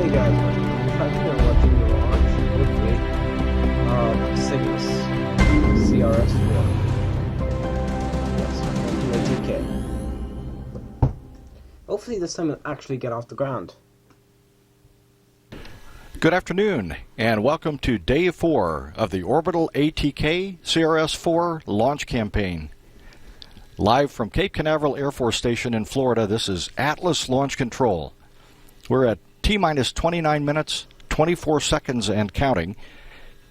Hey guys, I'm here watching the launch, hopefully, of Cygnus CRS-4. Yes, ATK. Hopefully this time it'll actually get off the ground. Good afternoon, and welcome to Day 4 of the Orbital ATK CRS-4 launch campaign. Live from Cape Canaveral Air Force Station in Florida, this is Atlas Launch Control. We're at T-minus 29 minutes, 24 seconds and counting.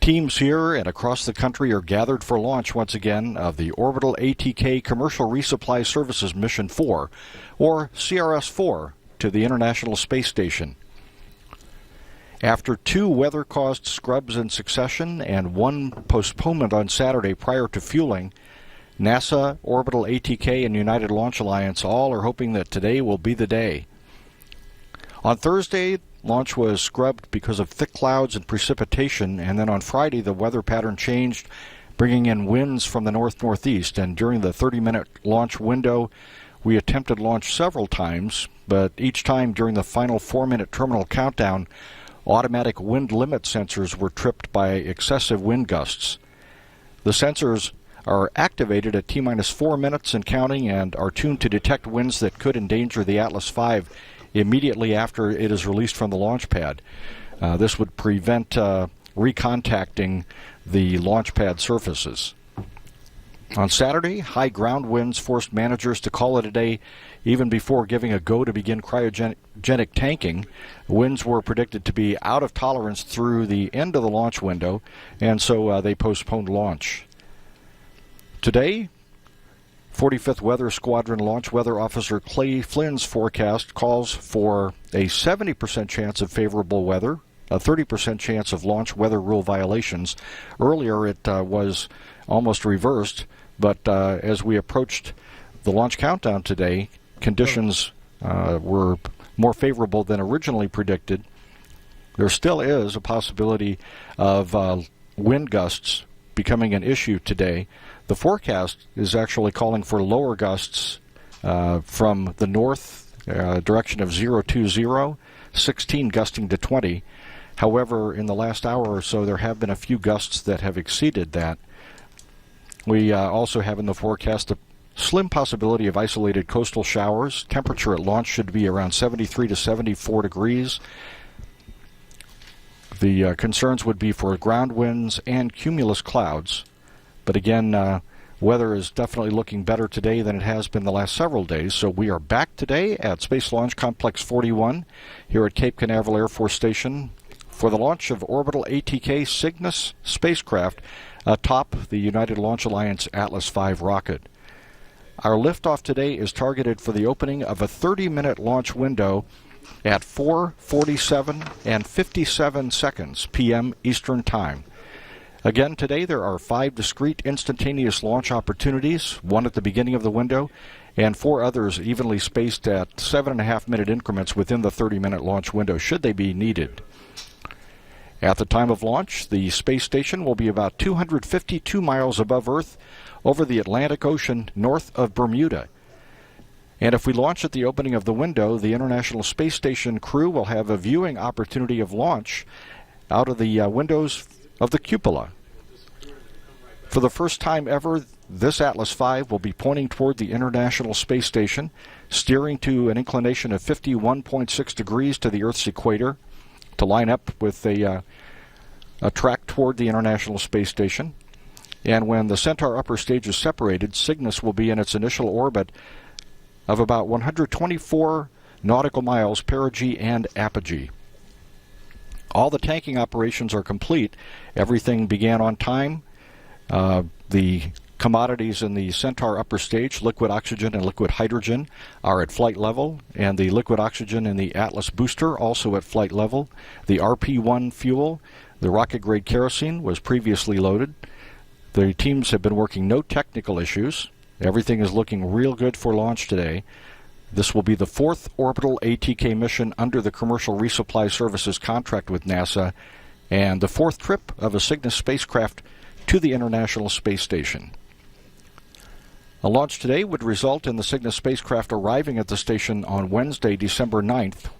Teams here and across the country are gathered for launch once again of the Orbital ATK Commercial Resupply Services Mission 4, or CRS-4, to the International Space Station. After 2 weather-caused scrubs in succession and 1 postponement on Saturday prior to fueling, NASA, Orbital ATK, and United Launch Alliance all are hoping that today will be the day. On Thursday, launch was scrubbed because of thick clouds and precipitation, and then on Friday the weather pattern changed, bringing in winds from the north-northeast, and during the 30-minute launch window, we attempted launch several times, but each time during the final 4-minute terminal countdown, automatic wind limit sensors were tripped by excessive wind gusts. The sensors are activated at T-minus 4 minutes and counting and are tuned to detect winds that could endanger the Atlas V immediately after it is released from the launch pad. This would prevent recontacting the launch pad surfaces. On Saturday, high ground winds forced managers to call it a day even before giving a go to begin cryogenic tanking. Winds were predicted to be out of tolerance through the end of the launch window, and so they postponed launch. Today, 45th Weather Squadron Launch Weather Officer Clay Flynn's forecast calls for a 70% chance of favorable weather, a 30% chance of launch weather rule violations. Earlier it was almost reversed, but as we approached the launch countdown today, conditions were more favorable than originally predicted. There still is a possibility of wind gusts becoming an issue today. The forecast is actually calling for lower gusts from the north direction of 020, 16 gusting to 20. However, in the last hour or so, there have been a few gusts that have exceeded that. We also have in the forecast a slim possibility of isolated coastal showers. Temperature at launch should be around 73 to 74 degrees. The concerns would be for ground winds and cumulus clouds. But again, weather is definitely looking better today than it has been the last several days. So we are back today at Space Launch Complex 41 here at Cape Canaveral Air Force Station for the launch of Orbital ATK Cygnus spacecraft atop the United Launch Alliance Atlas V rocket. Our liftoff today is targeted for the opening of a 30-minute launch window at 4:47 and 57 seconds p.m. Eastern Time. Again, today there are 5 discrete instantaneous launch opportunities, 1 at the beginning of the window, and 4 others evenly spaced at 7.5-minute increments within the 30-minute launch window, should they be needed. At the time of launch, the space station will be about 252 miles above Earth over the Atlantic Ocean north of Bermuda. And if we launch at the opening of the window, the International Space Station crew will have a viewing opportunity of launch out of the windows of the cupola. For the first time ever, this Atlas V will be pointing toward the International Space Station, steering to an inclination of 51.6 degrees to the Earth's equator to line up with a track toward the International Space Station. And when the Centaur upper stage is separated, Cygnus will be in its initial orbit of about 124 nautical miles perigee and apogee. All the tanking operations are complete. Everything began on time. The commodities in the Centaur upper stage, liquid oxygen and liquid hydrogen, are at flight level, and the liquid oxygen in the Atlas booster also at flight level. The RP-1 fuel, the rocket-grade kerosene, was previously loaded. The teams have been working no technical issues. Everything is looking real good for launch today. This will be the 4th orbital ATK mission under the Commercial Resupply Services contract with NASA, and the 4th trip of a Cygnus spacecraft to the International Space Station. A launch today would result in the Cygnus spacecraft arriving at the station on Wednesday, December 9th,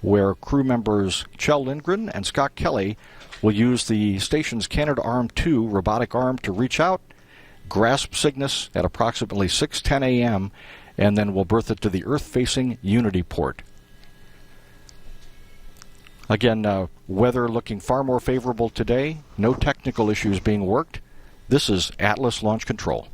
where crew members Kjell Lindgren and Scott Kelly will use the station's Canadarm2 robotic arm to reach out, grasp Cygnus at approximately 6:10 a.m., and then we'll berth it to the Earth-facing Unity port. Again, weather looking far more favorable today. No technical issues being worked. This is Atlas Launch Control.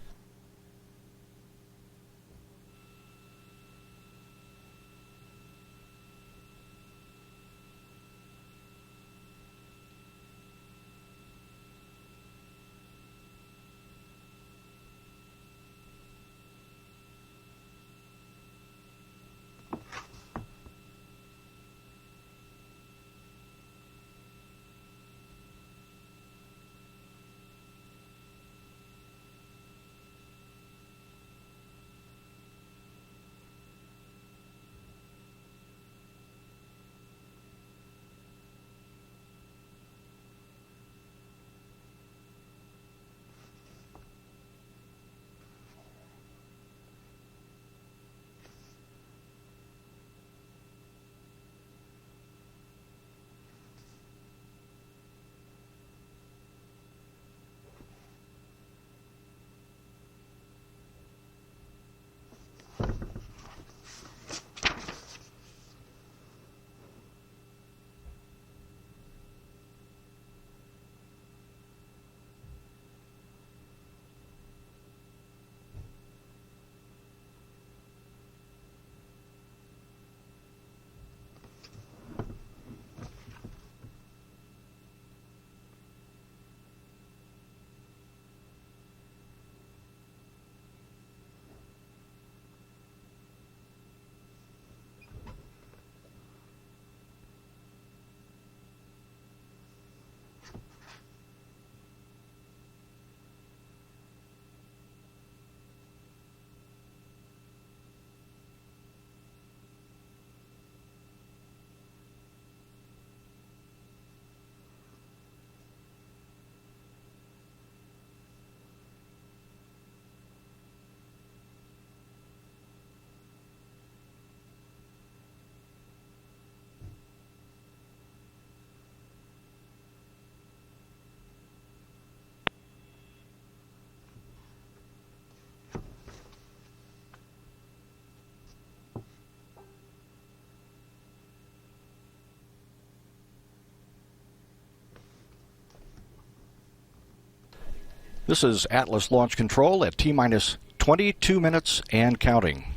This is Atlas Launch Control at T-minus 22 minutes and counting.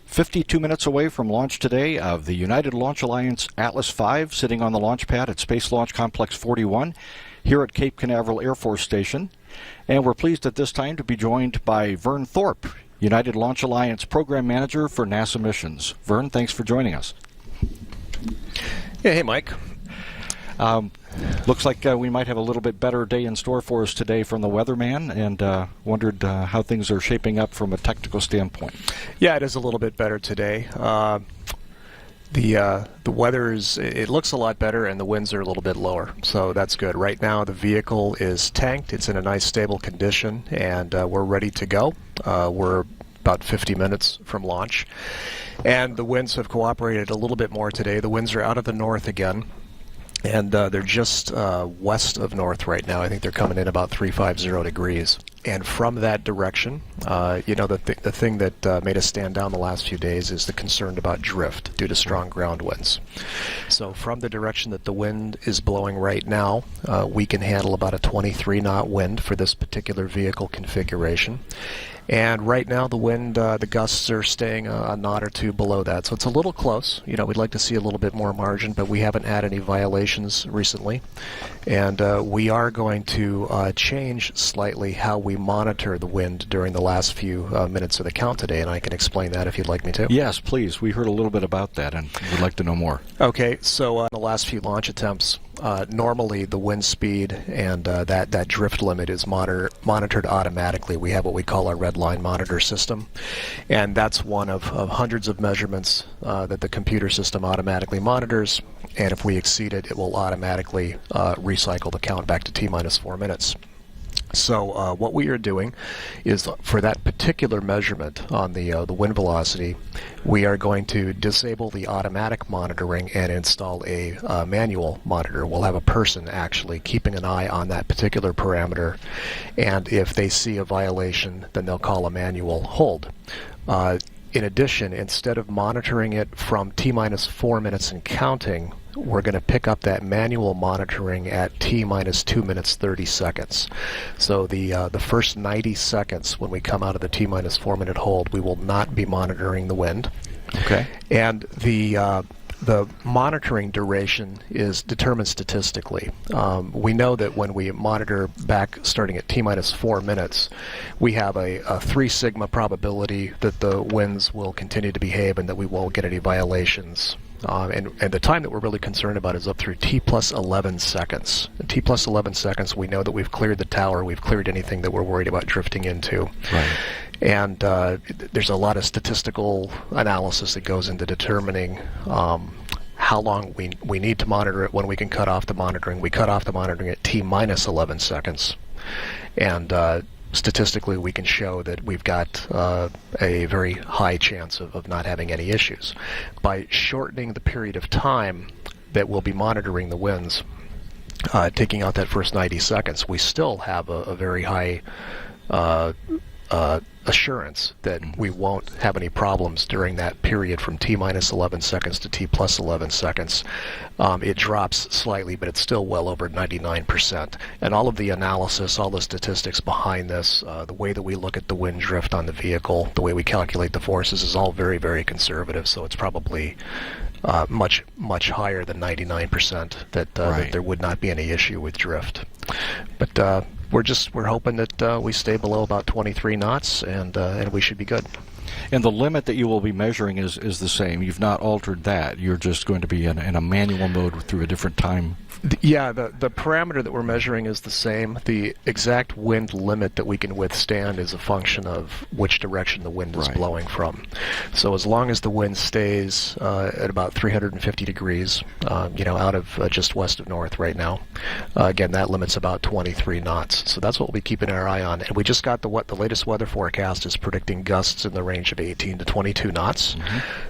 52 minutes away from launch today of the United Launch Alliance Atlas V, sitting on the launch pad at Space Launch Complex 41 here at Cape Canaveral Air Force Station. And we're pleased at this time to be joined by Vern Thorpe, United Launch Alliance Program Manager for NASA Missions. Vern, thanks for joining us. Yeah, hey, Mike. Looks like we might have a little bit better day in store for us today from the weatherman, and wondered how things are shaping up from a technical standpoint. Yeah, it is a little bit better today. The weather it looks a lot better, and the winds are a little bit lower, so that's good. Right now the vehicle is tanked, it's in a nice stable condition, and we're ready to go. We're about 50 minutes from launch, and the winds have cooperated a little bit more today. The winds are out of the north again, and they're just west of north right now. I think they're coming in about 350 degrees. And from that direction, the thing that made us stand down the last few days is the concern about drift due to strong ground winds. So from the direction that the wind is blowing right now, we can handle about a 23-knot wind for this particular vehicle configuration. And right now the wind, the gusts are staying a knot or two below that. So it's a little close. You know, we'd like to see a little bit more margin, but we haven't had any violations recently. And we are going to change slightly how we monitor the wind during the last few minutes of the count today, and I can explain that if you'd like me to. Yes, please. We heard a little bit about that and would like to know more. Okay, so in the last few launch attempts, normally the wind speed and that drift limit is monitored automatically. We have what we call our red line monitor system, and that's one of hundreds of measurements that the computer system automatically monitors, and if we exceed it, it will automatically recycle the count back to T-minus 4 minutes. So what we are doing is for that particular measurement on the wind velocity, we are going to disable the automatic monitoring and install a manual monitor. We'll have a person actually keeping an eye on that particular parameter, and if they see a violation, then they'll call a manual hold. In addition, instead of monitoring it from T-minus 4 minutes and counting, we're going to pick up that manual monitoring at T-minus 2 minutes 30 seconds. So the first 90 seconds when we come out of the T-minus 4 minute hold, we will not be monitoring the wind. Okay. And the monitoring duration is determined statistically. We know that when we monitor back starting at T-minus 4 minutes, we have a 3 sigma probability that the winds will continue to behave and that we won't get any violations. And the time that we're really concerned about is up through T plus 11 seconds. At T plus 11 seconds, we know that we've cleared the tower, we've cleared anything that we're worried about drifting into. Right. And there's a lot of statistical analysis that goes into determining how long we need to monitor it, when we can cut off the monitoring. We cut off the monitoring at T minus 11 seconds. And statistically, we can show that we've got a very high chance of not having any issues. By shortening the period of time that we'll be monitoring the winds, taking out that first 90 seconds, we still have a very high assurance that we won't have any problems during that period from T minus 11 seconds to T plus 11 seconds. It drops slightly, but it's still well over 99%. And all of the analysis, all the statistics behind this, the way that we look at the wind drift on the vehicle, the way we calculate the forces is all very, very conservative. So it's probably much, much higher than 99% that there would not be any issue with drift. But we're hoping that we stay below about 23 knots, and we should be good. And the limit that you will be measuring is the same. You've not altered that. You're just going to be in a manual mode through a different time. The parameter that we're measuring is the same. The exact wind limit that we can withstand is a function of which direction the wind is blowing from. So as long as the wind stays at about 350 degrees, out of just west of north right now, again, that limit's about 23 knots. So that's what we'll be keeping our eye on. And we just got the latest weather forecast is predicting gusts in the range of 18 to 22 knots.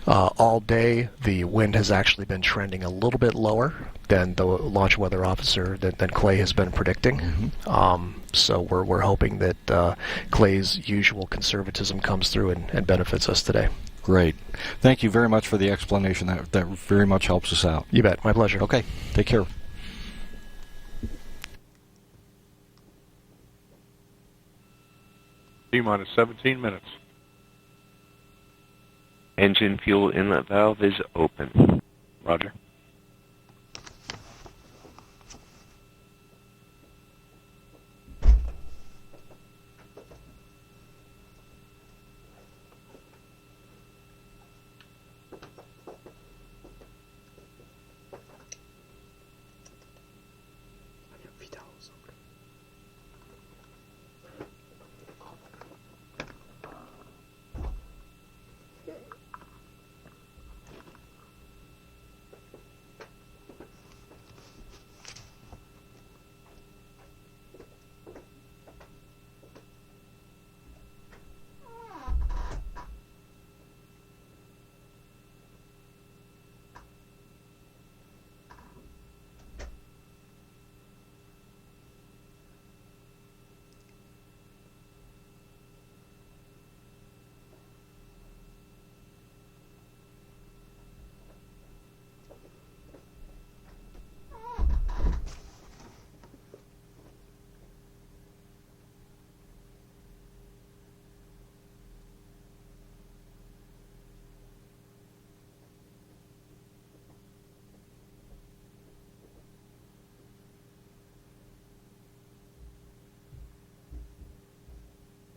All day, the wind has actually been trending a little bit lower than the launch weather officer than Clay has been predicting. So we're hoping that Clay's usual conservatism comes through and benefits us today. Great. Thank you very much for the explanation. That very much helps us out. You bet. My pleasure. Okay. Take care. T-minus 17 minutes. Engine fuel inlet valve is open. Roger.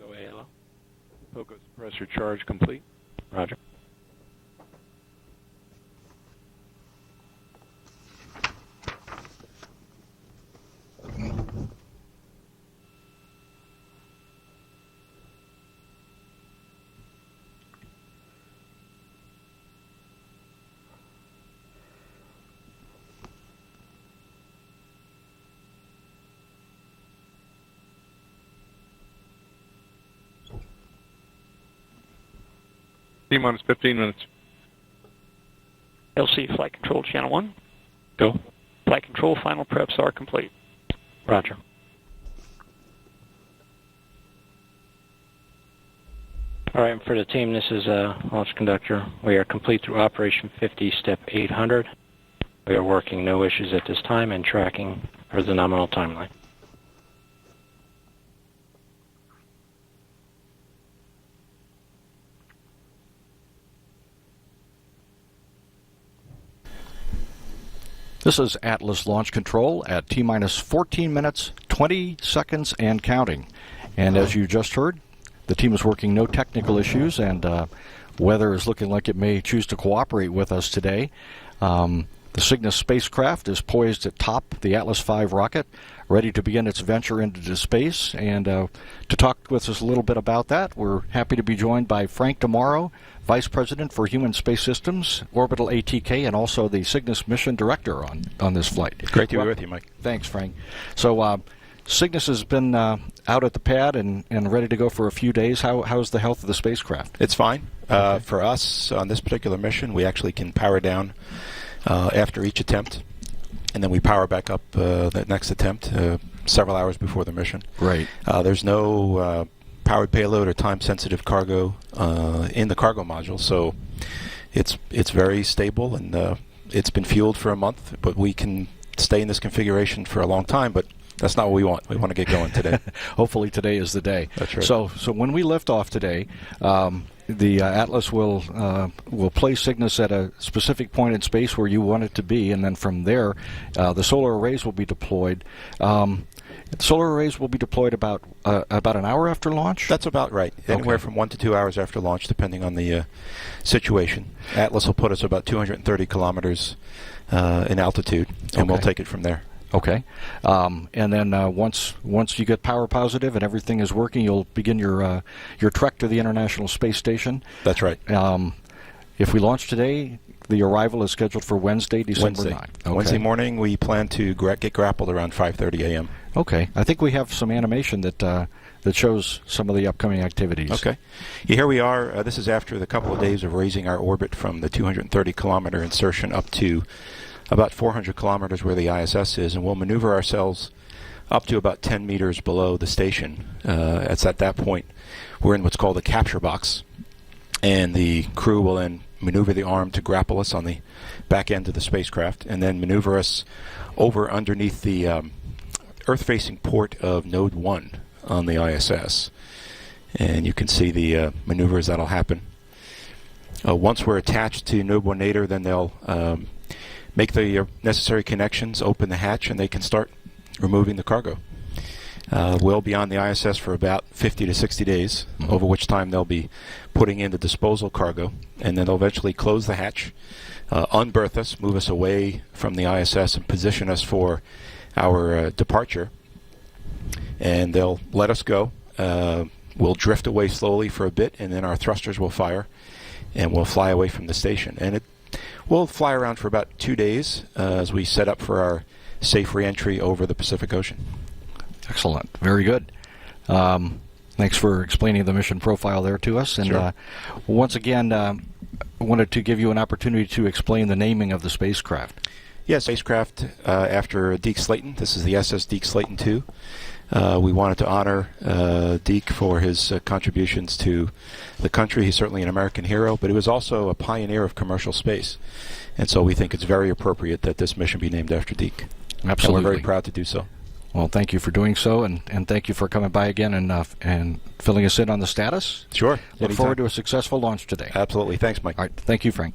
OA, Poco suppressor charge complete. Roger. T-minus 15 minutes. LC Flight Control Channel 1. Go. Flight Control, final preps are complete. Roger. All right, for the team, this is Launch Conductor. We are complete through Operation 50, Step 800. We are working no issues at this time and tracking for the nominal timeline. This is Atlas Launch Control at T-minus 14 minutes, 20 seconds, and counting. And as you just heard, the team is working no technical issues, and weather is looking like it may choose to cooperate with us today. The Cygnus spacecraft is poised atop the Atlas V rocket, ready to begin its venture into space. And to talk with us a little bit about that, we're happy to be joined by Frank DeMauro, Vice President for Human Space Systems, Orbital ATK, and also the Cygnus Mission Director on this flight. Great to be with you, Mike. Thanks, Frank. So Cygnus has been out at the pad and ready to go for a few days. How's the health of the spacecraft? It's fine. Okay. For us, on this particular mission, we actually can power down after each attempt, and then we power back up the next attempt several hours before the mission. Right. There's no powered payload or time-sensitive cargo in the cargo module, so it's very stable, and it's been fueled for a month, but we can stay in this configuration for a long time, but that's not what we want. We want to get going today. Hopefully today is the day. That's right. So when we lift off today, the Atlas will place Cygnus at a specific point in space where you want it to be, and then from there, the solar arrays will be deployed. Solar arrays will be deployed about an hour after launch? That's about right. Anywhere from 1 to 2 hours after launch, depending on the situation. Atlas will put us about 230 kilometers in altitude, and we'll take it from there. Okay. And then once you get power positive and everything is working, you'll begin your trek to the International Space Station. That's right. If we launch today, the arrival is scheduled for Wednesday, December 9th. Okay. Wednesday morning, we plan to get grappled around 5:30 a.m. Okay. I think we have some animation that shows some of the upcoming activities. Okay. Yeah, here we are. This is after the couple of days of raising our orbit from the 230-kilometer insertion up to about 400 kilometers where the ISS is, and we'll maneuver ourselves up to about 10 meters below the station. It's at that point we're in what's called a capture box, and the crew will then maneuver the arm to grapple us on the back end of the spacecraft, and then maneuver us over underneath the Earth-facing port of Node 1 on the ISS. And you can see the maneuvers that'll happen. Once we're attached to Node 1 Nadir, then they'll make the necessary connections, open the hatch, and they can start removing the cargo. We'll be on the ISS for about 50 to 60 days, over which time they'll be putting in the disposal cargo, and then they'll eventually close the hatch, unberth us, move us away from the ISS, and position us for our departure. And they'll let us go. We'll drift away slowly for a bit, and then our thrusters will fire, and we'll fly away from the station. And we'll fly around for about 2 days as we set up for our safe re-entry over the Pacific Ocean. Excellent. Very good. Thanks for explaining the mission profile there to us. And Sure. Once again, wanted to give you an opportunity to explain the naming of the spacecraft. Yes, spacecraft after Deke Slayton. This is the SS Deke Slayton II. We wanted to honor Deke for his contributions to the country. He's certainly an American hero, but he was also a pioneer of commercial space. And so we think it's very appropriate that this mission be named after Deke. Absolutely. And we're very proud to do so. Well, thank you for doing so, and thank you for coming by again and filling us in on the status. Sure. Look Anytime. forward to a successful launch today. Absolutely. Thanks, Mike. All right. Thank you, Frank.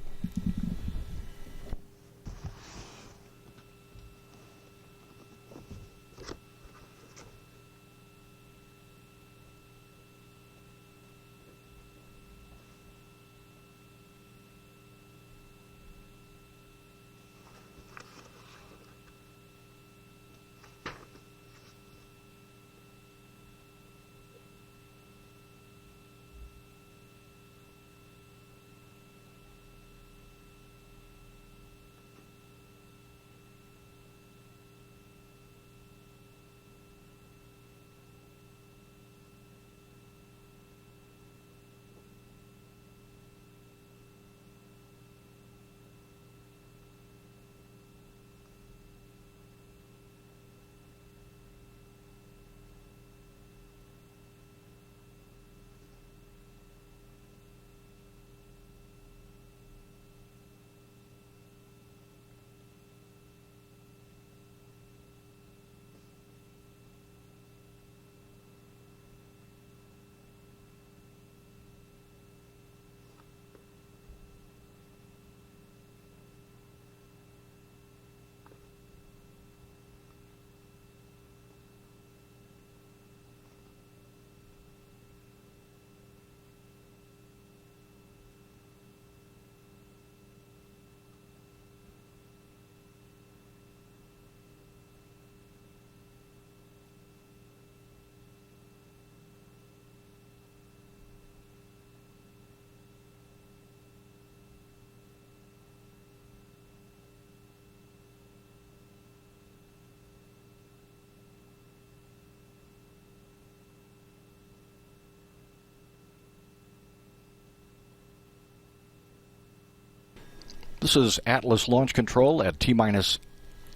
This is Atlas Launch Control at T-minus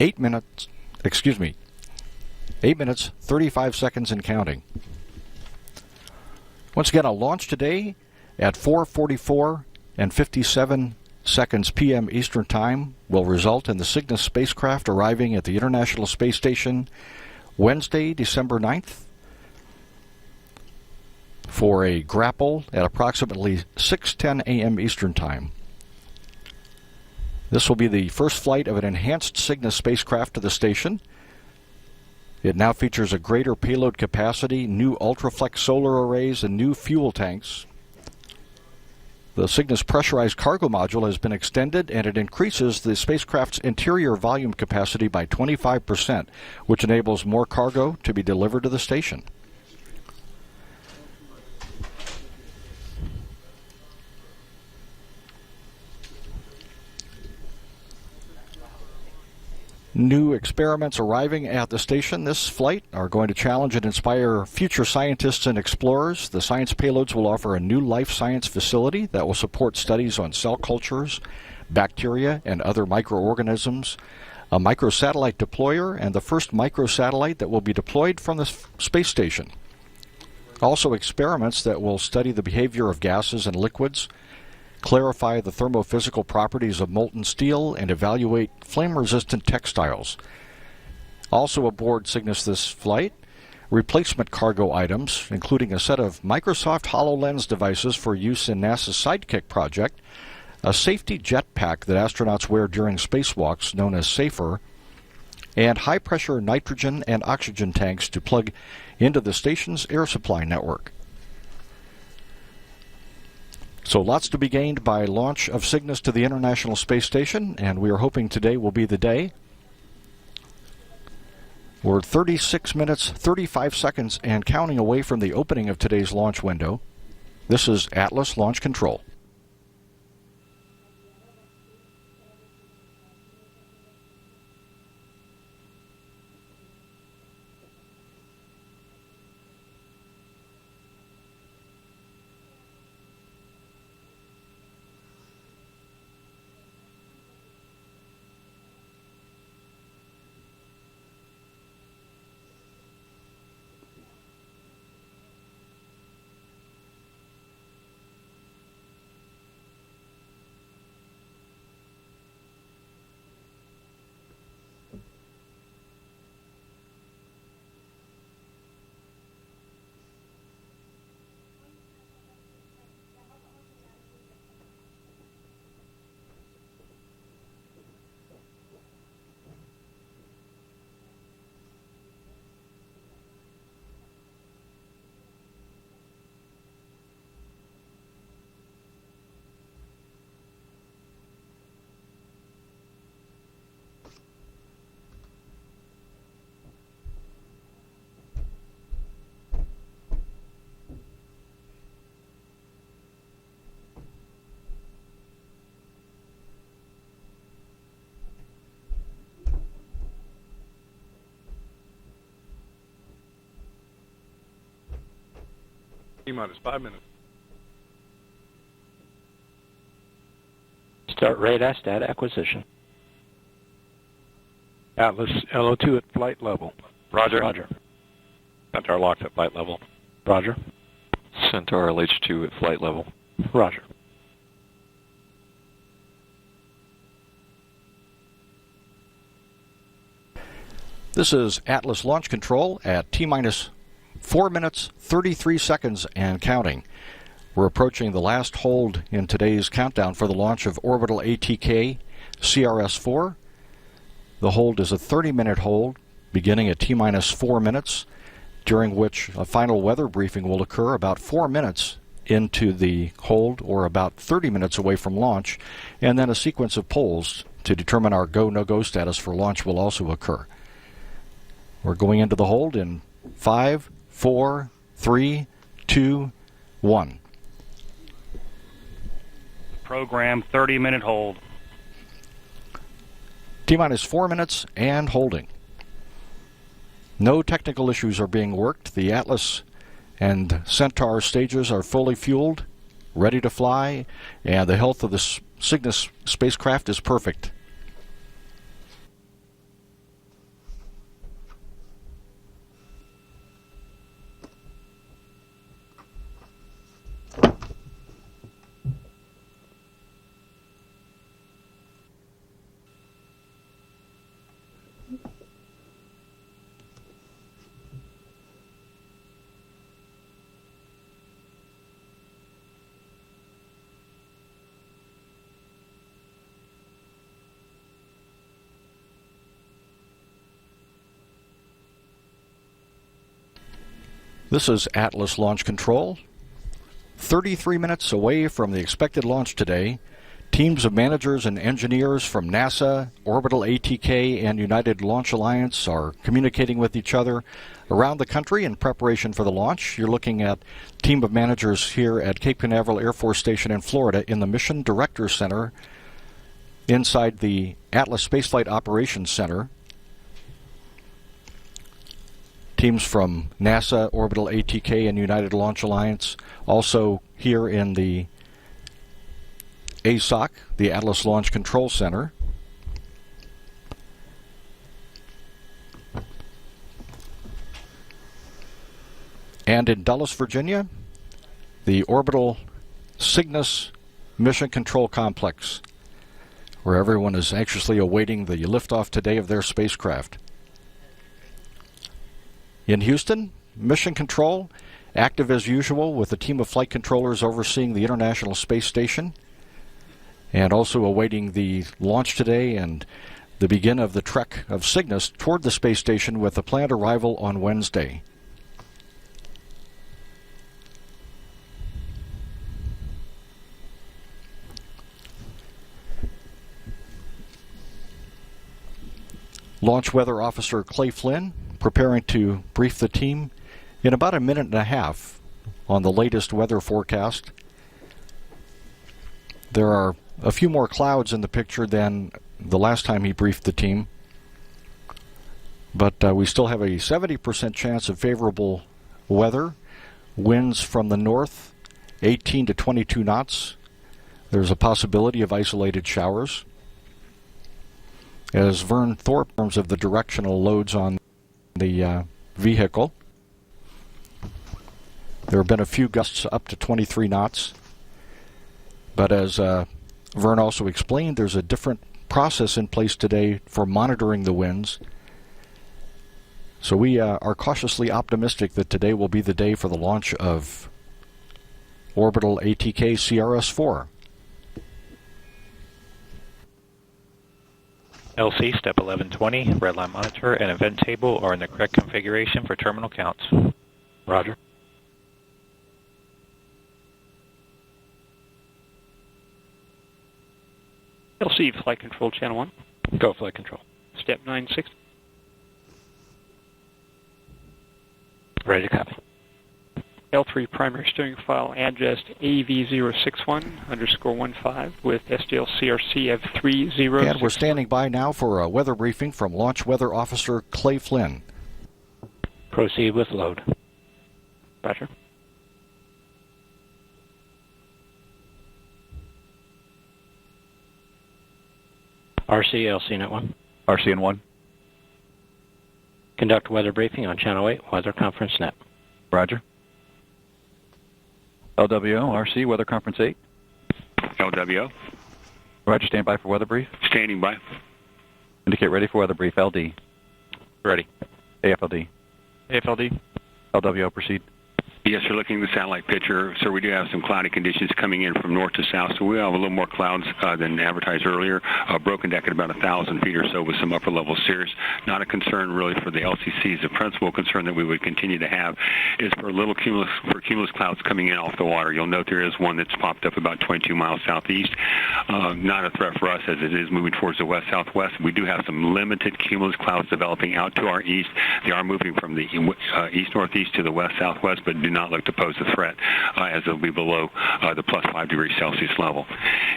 8 minutes, 8 minutes, 35 seconds and counting. Once again, a launch today at 4:44 and 57 seconds p.m. Eastern Time will result in the Cygnus spacecraft arriving at the International Space Station Wednesday, December 9th for a grapple at approximately 6:10 a.m. Eastern Time. This will be the first flight of an enhanced Cygnus spacecraft to the station. It now features a greater payload capacity, new ultraflex solar arrays, and new fuel tanks. The Cygnus pressurized cargo module has been extended, and it increases the spacecraft's interior volume capacity by 25%, which enables more cargo to be delivered to the station. New experiments arriving at the station this flight are going to challenge and inspire future scientists and explorers. The science payloads will offer a new life science facility that will support studies on cell cultures, bacteria, and other microorganisms, a microsatellite deployer, and the first microsatellite that will be deployed from the space station. Also experiments that will study the behavior of gases and liquids, clarify the thermophysical properties of molten steel, and evaluate flame-resistant textiles. Also aboard Cygnus this flight, replacement cargo items, including a set of Microsoft HoloLens devices for use in NASA's Sidekick project, a safety jetpack that astronauts wear during spacewalks known as SAFER, and high-pressure nitrogen and oxygen tanks to plug into the station's air supply network. So lots to be gained by launch of Cygnus to the International Space Station, and we are hoping today will be the day. We're 36 minutes, 35 seconds, and counting away from the opening of today's launch window. This is Atlas Launch Control. T-minus 5 minutes. Start radar stat acquisition. Atlas LO2 at flight level. Roger. Roger. Centaur locks at flight level. Roger. Centaur LH2 at flight level. Roger. This is Atlas Launch Control at T-minus 4 minutes, 33 seconds, and counting. We're approaching the last hold in today's countdown for the launch of Orbital ATK CRS-4. The hold is a 30-minute hold, beginning at T-minus 4 minutes, during which a final weather briefing will occur about 4 minutes into the hold, or about 30 minutes away from launch, and then a sequence of polls to determine our go, no-go status for launch will also occur. We're going into the hold in 5, 4, 3, 2, 1. Program 30-minute hold. T-minus 4 minutes and holding. No technical issues are being worked. The Atlas and Centaur stages are fully fueled, ready to fly, and the health of the Cygnus spacecraft is perfect. This is Atlas Launch Control. 33 minutes away from the expected launch today, teams of managers and engineers from NASA, Orbital ATK, and United Launch Alliance are communicating with each other around the country in preparation for the launch. You're looking at a team of managers here at Cape Canaveral Air Force Station in Florida in the Mission Director Center inside the Atlas Spaceflight Operations Center. Teams from NASA, Orbital ATK, and United Launch Alliance also here in the ASOC, the Atlas Launch Control Center. And in Dulles, Virginia, the Orbital Cygnus Mission Control Complex, where everyone is anxiously awaiting the liftoff today of their spacecraft. In Houston, Mission Control, active as usual with a team of flight controllers overseeing the International Space Station and also awaiting the launch today and the begin of the trek of Cygnus toward the space station with a planned arrival on Wednesday. Launch Weather Officer Clay Flynn preparing to brief the team in about a minute and a half on the latest weather forecast. There are a few more clouds in the picture than the last time he briefed the team, but we still have a 70% chance of favorable weather. Winds from the north, 18 to 22 knots. There's a possibility of isolated showers. As Vern Thorpe, in terms of the directional loads on the vehicle, there have been a few gusts up to 23 knots, but as Vern also explained, there's a different process in place today for monitoring the winds. So we are cautiously optimistic that today will be the day for the launch of Orbital ATK CRS-4. LC step 1120, redline monitor and event table are in the correct configuration for terminal counts. Roger. LC flight control channel 1. Go flight control. Step 960. Ready to copy. L3 primary steering file address AV061_15 with SDL-CRC of 30. And we're standing by now for a weather briefing from Launch Weather Officer Clay Flynn. Proceed with load. Roger. RC, LC Net 1. RCN 1. Conduct weather briefing on Channel 8, Weather Conference Net. Roger. LWO, RC, Weather Conference 8. LWO. Roger, stand by for weather brief. Standing by. Indicate ready for weather brief. LD. Ready. AFLD. AFLD. LWO, proceed. Yes, sir, looking at the satellite picture, sir, we do have some cloudy conditions coming in from north to south, so we have a little more clouds than advertised earlier. Broken deck at about 1,000 feet or so with some upper-level cirrus. Not a concern really for the LCCs. The principal concern that we would continue to have is for cumulus clouds coming in off the water. You'll note there is one that's popped up about 22 miles southeast. Not a threat for us as it is moving towards the west-southwest. We do have some limited cumulus clouds developing out to our east. They are moving from the east-northeast to the west-southwest, but do not look to pose a threat, as they'll be below the plus 5 degrees Celsius level.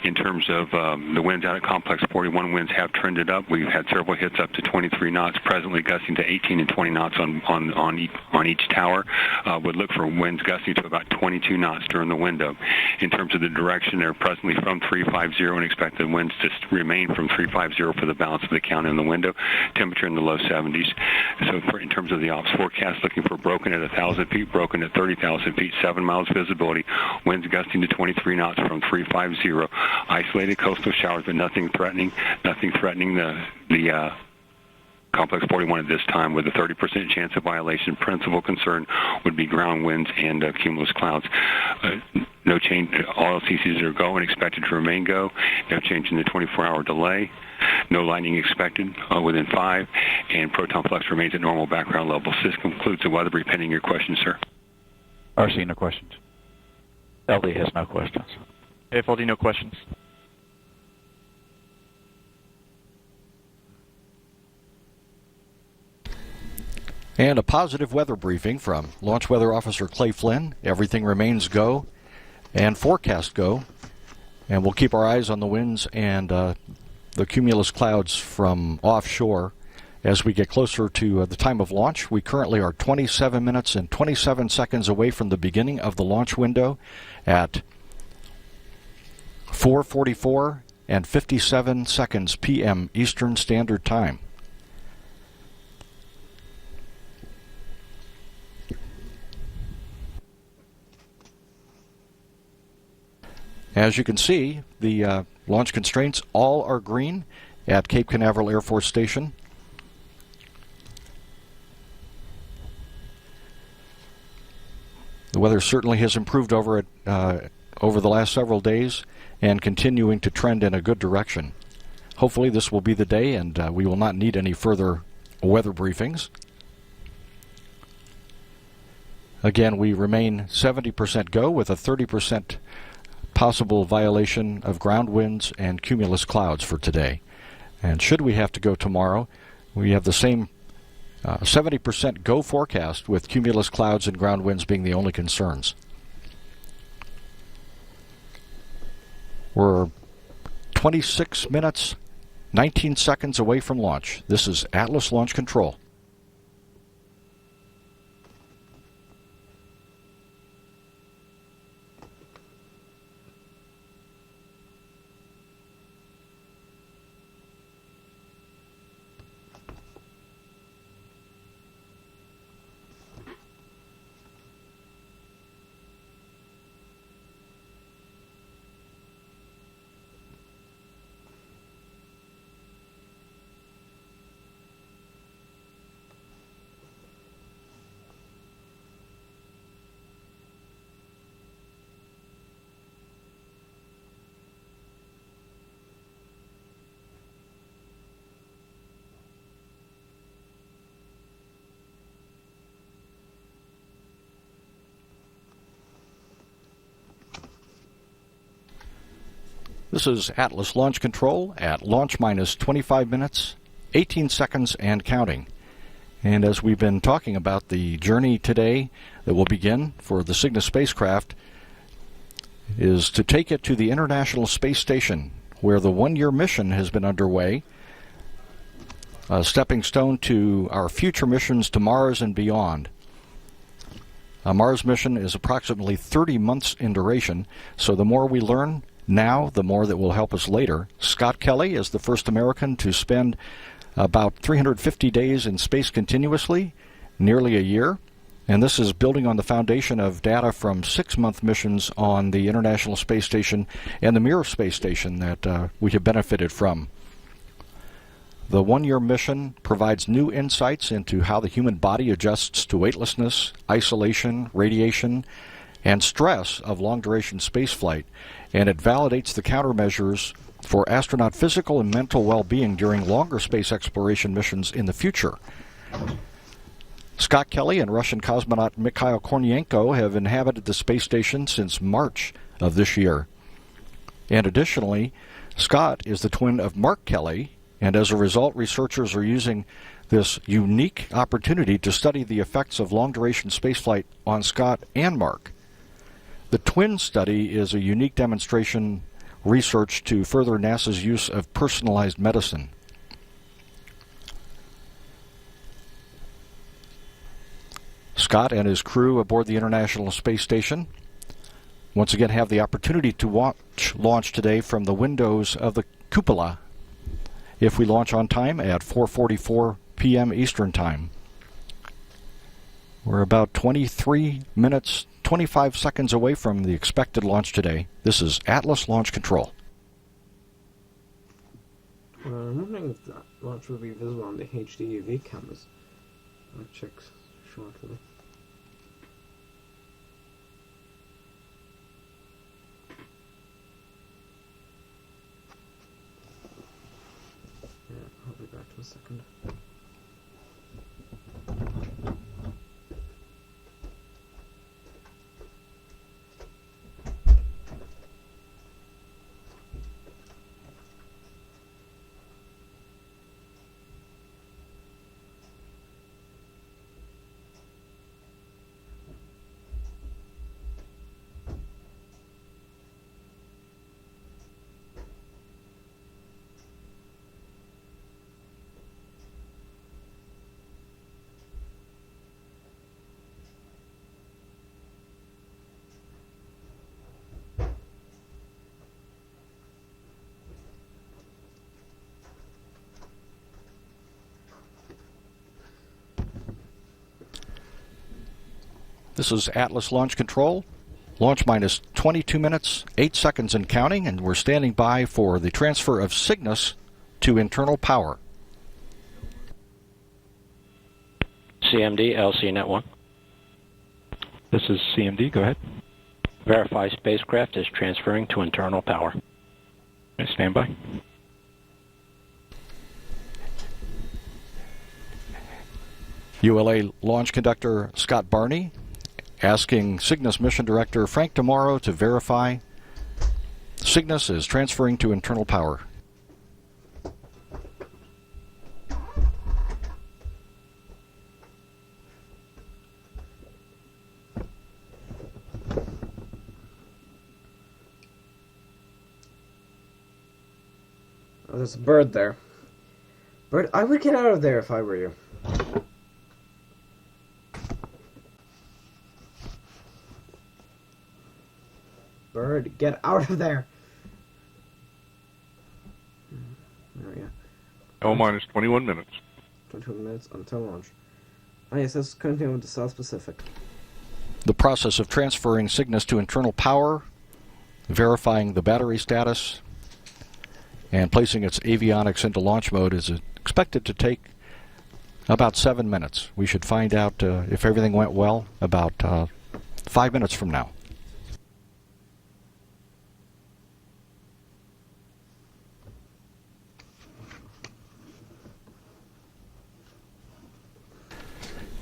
In terms of the winds out at Complex 41, winds have trended up. We've had several hits up to 23 knots, presently gusting to 18 and 20 knots on each tower. Would look for winds gusting to about 22 knots during the window. In terms of the direction, they're presently from 350 and expect the winds to remain from 350 for the balance of the count in the window. Temperature in the low 70s. So in terms of the ops forecast, looking for broken at 1,000 feet, broken at 30,000 feet, 7 miles visibility, winds gusting to 23 knots from 350. Isolated coastal showers, but nothing threatening the Complex 41 at this time, with a 30% chance of violation. Principal concern would be ground winds and cumulus clouds. No change. All LCCs are go and expected to remain go. No change in the 24-hour delay. No lightning expected within 5. And proton flux remains at normal background level. This concludes the weather brief. Pending your questions, sir. RC, no questions. LD has no questions. AFLD, no questions. And a positive weather briefing from Launch Weather Officer Clay Flynn. Everything remains go and forecast go. And we'll keep our eyes on the winds and the cumulus clouds from offshore as we get closer to the time of launch. We currently are 27 minutes and 27 seconds away from the beginning of the launch window at 4:44 and 57 seconds p.m. Eastern Standard Time. As you can see, the launch constraints all are green at Cape Canaveral Air Force Station. The weather certainly has improved over the last several days and continuing to trend in a good direction. Hopefully this will be the day and we will not need any further weather briefings. Again, we remain 70% go with a 30% possible violation of ground winds and cumulus clouds for today. And should we have to go tomorrow, we have the same 70% go forecast with cumulus clouds and ground winds being the only concerns. We're 26 minutes, 19 seconds away from launch. This is Atlas Launch Control. This is Atlas Launch Control at launch minus 25 minutes, 18 seconds and counting. And as we've been talking about, the journey today that will begin for the Cygnus spacecraft is to take it to the International Space Station, where the one-year mission has been underway, a stepping stone to our future missions to Mars and beyond. A Mars mission is approximately 30 months in duration, so the more we learn now, the more that will help us later. Scott Kelly is the first American to spend about 350 days in space continuously, nearly a year. And this is building on the foundation of data from 6-month missions on the International Space Station and the Mir Space Station that we have benefited from. The one-year mission provides new insights into how the human body adjusts to weightlessness, isolation, radiation, and stress of long-duration spaceflight, and it validates the countermeasures for astronaut physical and mental well-being during longer space exploration missions in the future. Scott Kelly and Russian cosmonaut Mikhail Kornienko have inhabited the space station since March of this year. And additionally, Scott is the twin of Mark Kelly, and as a result, researchers are using this unique opportunity to study the effects of long-duration spaceflight on Scott and Mark. The twin study is a unique demonstration research to further NASA's use of personalized medicine. Scott and his crew aboard the International Space Station once again have the opportunity to watch launch today from the windows of the cupola if we launch on time at 4:44 p.m. Eastern Time. We're about 23 minutes, 25 seconds away from the expected launch today. This is Atlas Launch Control. I'm wondering if that launch will be visible on the HD UV cameras. I'll check shortly. Yeah, I'll be back in a second. This is Atlas Launch Control. Launch minus 22 minutes, 8 seconds and counting, and we're standing by for the transfer of Cygnus to internal power. CMD, LCNet 1. This is CMD. Go ahead. Verify spacecraft is transferring to internal power. Okay, stand by. ULA launch conductor Scott Barney asking Cygnus mission director Frank DeMauro to verify Cygnus is transferring to internal power. Oh, there's a bird there. Bird, I would get out of there if I were you. Bird, get out of there! There we go. L minus 21 minutes. 21 minutes until launch. ISS continuing with the South Pacific. The process of transferring Cygnus to internal power, verifying the battery status, and placing its avionics into launch mode is expected to take about 7 minutes. We should find out if everything went well about 5 minutes from now.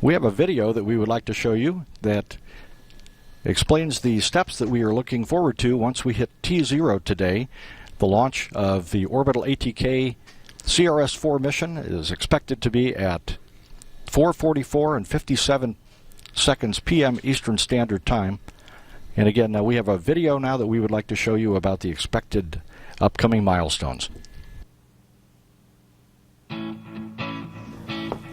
We have a video that we would like to show you that explains the steps that we are looking forward to once we hit T0 today. The launch of the orbital ATK CRS-4 mission is expected to be at 4:44 and 57 seconds p.m. Eastern Standard Time. And again, we have a video now that we would like to show you about the expected upcoming milestones.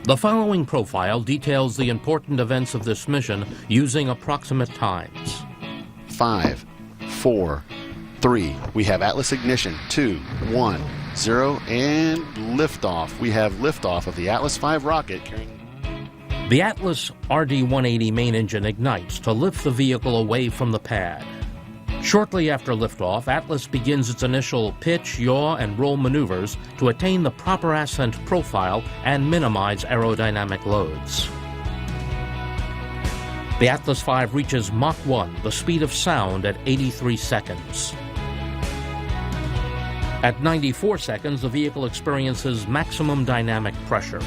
The following profile details the important events of this mission using approximate times. 5, 4, 3. We have Atlas ignition. 2, 1, 0, and liftoff. We have liftoff of the Atlas V rocket carrying. The Atlas RD-180 main engine ignites to lift the vehicle away from the pad. Shortly after liftoff, Atlas begins its initial pitch, yaw, and roll maneuvers to attain the proper ascent profile and minimize aerodynamic loads. The Atlas V reaches Mach 1, the speed of sound, at 83 seconds. At 94 seconds, the vehicle experiences maximum dynamic pressure.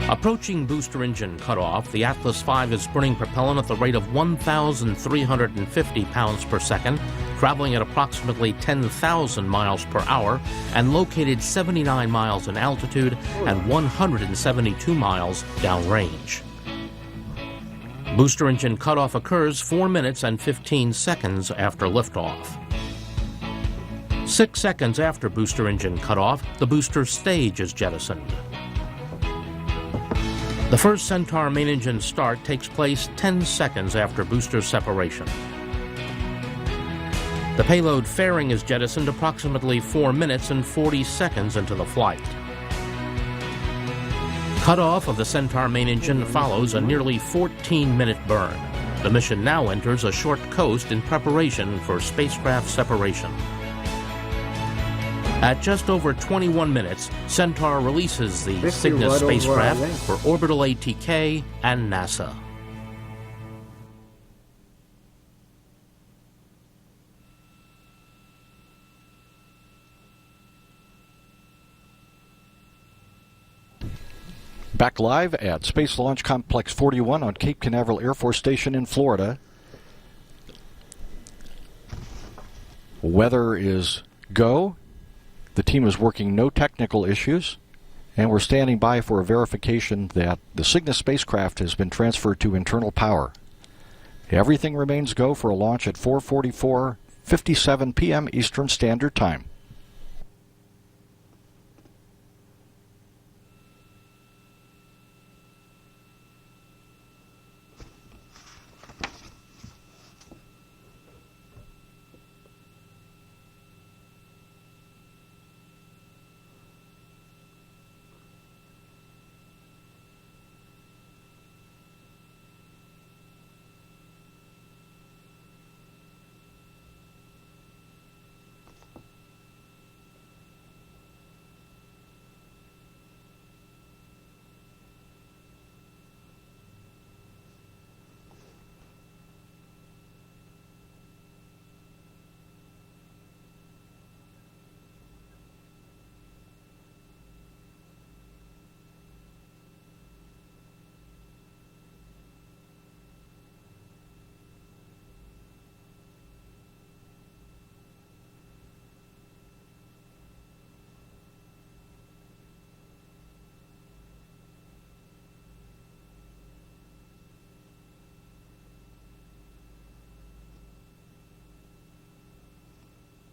Approaching booster engine cutoff, the Atlas V is burning propellant at the rate of 1,350 pounds per second, traveling at approximately 10,000 miles per hour, and located 79 miles in altitude and 172 miles downrange. Booster engine cutoff occurs 4 minutes and 15 seconds after liftoff. 6 seconds after booster engine cutoff, the booster stage is jettisoned. The first Centaur main engine start takes place 10 seconds after booster separation. The payload fairing is jettisoned approximately 4 minutes and 40 seconds into the flight. Cutoff of the Centaur main engine follows a nearly 14-minute burn. The mission now enters a short coast in preparation for spacecraft separation. At just over 21 minutes, Centaur releases the Cygnus spacecraft for orbital ATK and NASA. Back live at Space Launch Complex 41 on Cape Canaveral Air Force Station in Florida. Weather is go. The team is working no technical issues, and we're standing by for a verification that the Cygnus spacecraft has been transferred to internal power. Everything remains go for a launch at 4:57 p.m. Eastern Standard Time.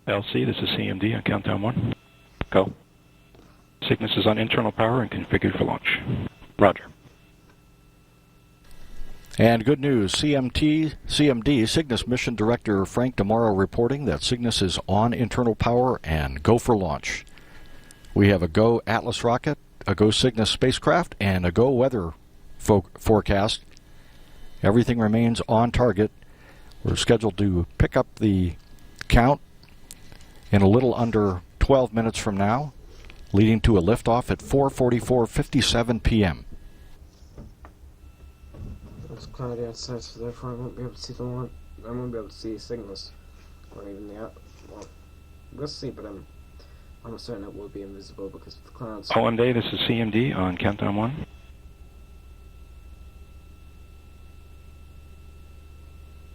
LC, this is CMD on countdown 1. Go. Cygnus is on internal power and configured for launch. Roger. And good news, CMD, Cygnus Mission Director Frank DeMauro reporting that Cygnus is on internal power and go for launch. We have a go Atlas rocket, a go Cygnus spacecraft, and a go weather forecast. Everything remains on target. We're scheduled to pick up the count in a little under 12 minutes from now, leading to a liftoff at 4:57 p.m. It's cloudy outside, so therefore I won't be able to see the one. I won't be able to see Cygnus, or even the well, we'll see, but I'm almost certain it will be invisible because of the clouds. OM Day, this is CMD on countdown 1.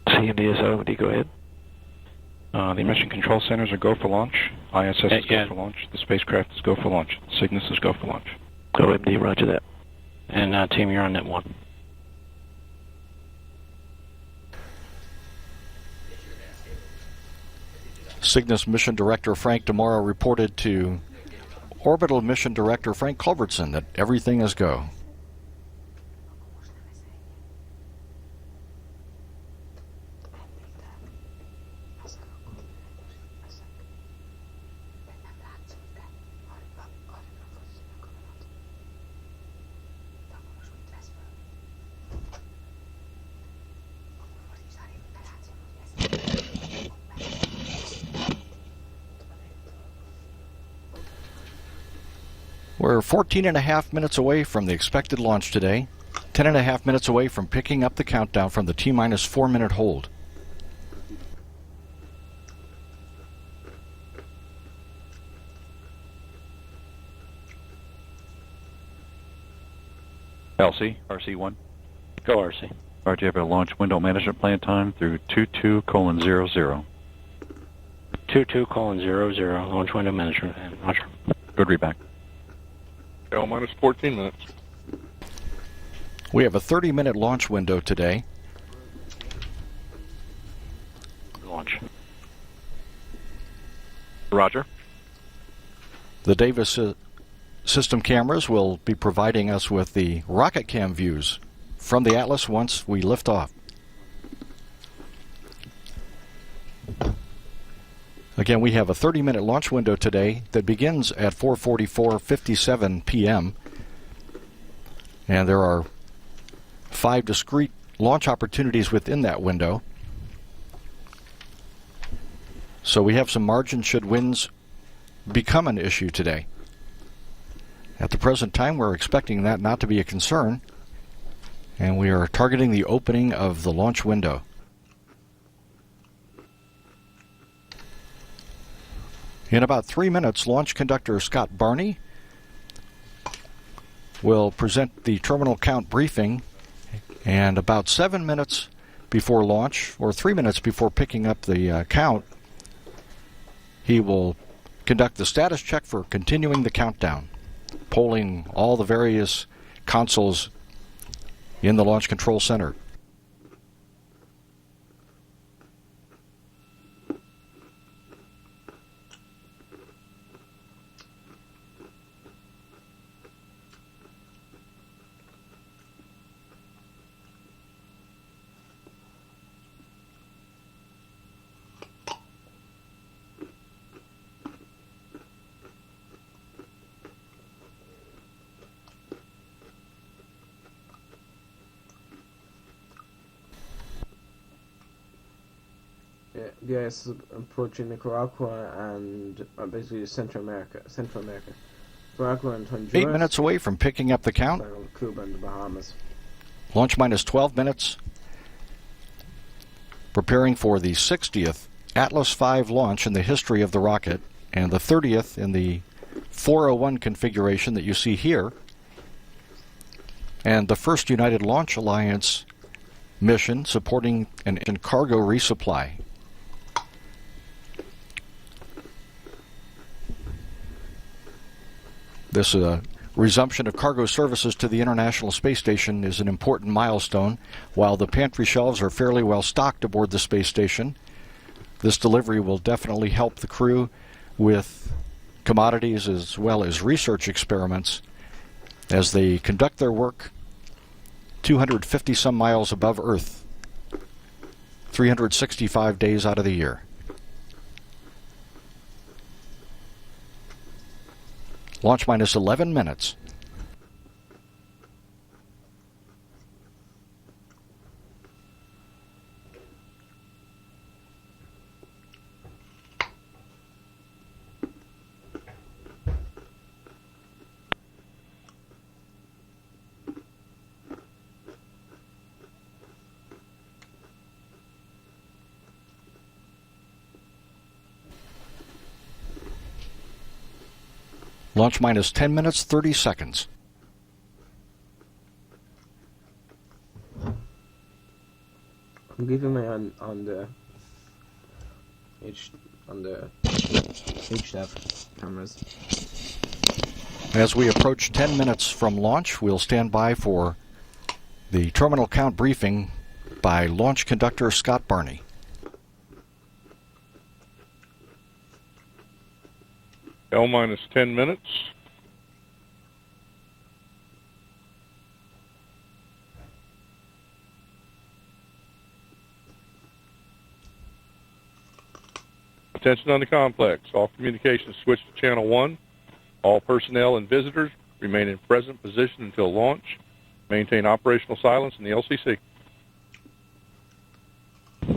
CMD is OMD, go ahead. The mission control centers are go for launch. ISS is go for launch. The spacecraft is go for launch. Cygnus is go for launch. OMD, roger that. And team, you're on net 1. Cygnus Mission Director Frank DeMauro reported to Orbital Mission Director Frank Culbertson that everything is go. We're 14.5 minutes away from the expected launch today, 10.5 minutes away from picking up the countdown from the T-minus 4-minute hold. LC, RC1. Go RC. All right, you have a launch window management plan time through 22:00. 22:00, launch window management plan. Roger. Good readback. L minus 14 minutes. We have a 30-minute launch window today. Launch. Roger. The Davis system cameras will be providing us with the rocket cam views from the Atlas once we lift off. Again, we have a 30-minute launch window today that begins at 4:44:57 p.m. And there are 5 discrete launch opportunities within that window. So we have some margin should winds become an issue today. At the present time, we're expecting that not to be a concern, and we are targeting the opening of the launch window. In about 3 minutes, launch conductor Scott Barney will present the terminal count briefing, and about 7 minutes before launch, or 3 minutes before picking up the count, he will conduct the status check for continuing the countdown, polling all the various consoles in the Launch Control Center. The ice is approaching Nicaragua and basically Central America. Nicaragua and Honduras. 8 minutes away from picking up the count. Cuba and the Bahamas. Launch minus 12 minutes. Preparing for the 60th Atlas V launch in the history of the rocket, and the 30th in the 401 configuration that you see here, and the first United Launch Alliance mission supporting an cargo resupply. This resumption of cargo services to the International Space Station is an important milestone. While the pantry shelves are fairly well stocked aboard the space station, this delivery will definitely help the crew with commodities as well as research experiments as they conduct their work 250 some miles above Earth, 365 days out of the year. Launch minus 11 minutes. Launch minus 10 minutes, 30 seconds. I'm giving my on the HDF cameras. As we approach 10 minutes from launch, we'll stand by for the terminal count briefing by launch conductor Scott Barney. L minus 10 minutes. Attention on the complex. All communications switch to channel 1. All personnel and visitors remain in present position until launch. Maintain operational silence in the LCC.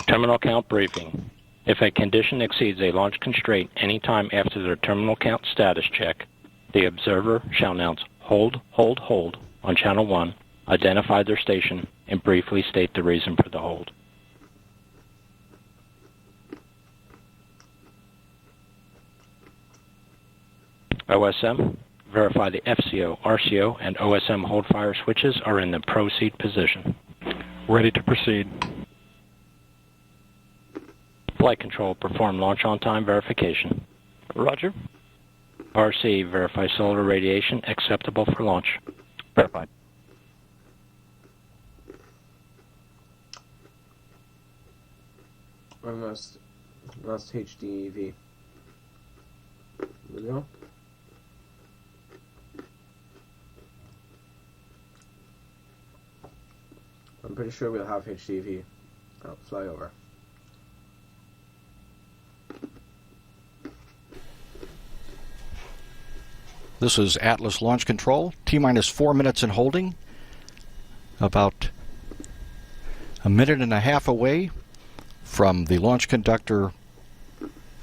Terminal count briefing. If a condition exceeds a launch constraint any time after the terminal count status check, the observer shall announce hold, hold, hold on channel 1, identify their station, and briefly state the reason for the hold. OSM, verify the FCO, RCO, and OSM hold fire switches are in the proceed position. Ready to proceed. Flight control, perform launch on time verification. Roger. RC, verify solar radiation acceptable for launch. Verified. Last HDV. Here we go. I'm pretty sure we'll have HDV. I'll fly over. This is Atlas Launch Control. T-minus 4 minutes in holding. About a minute and a half away from the launch conductor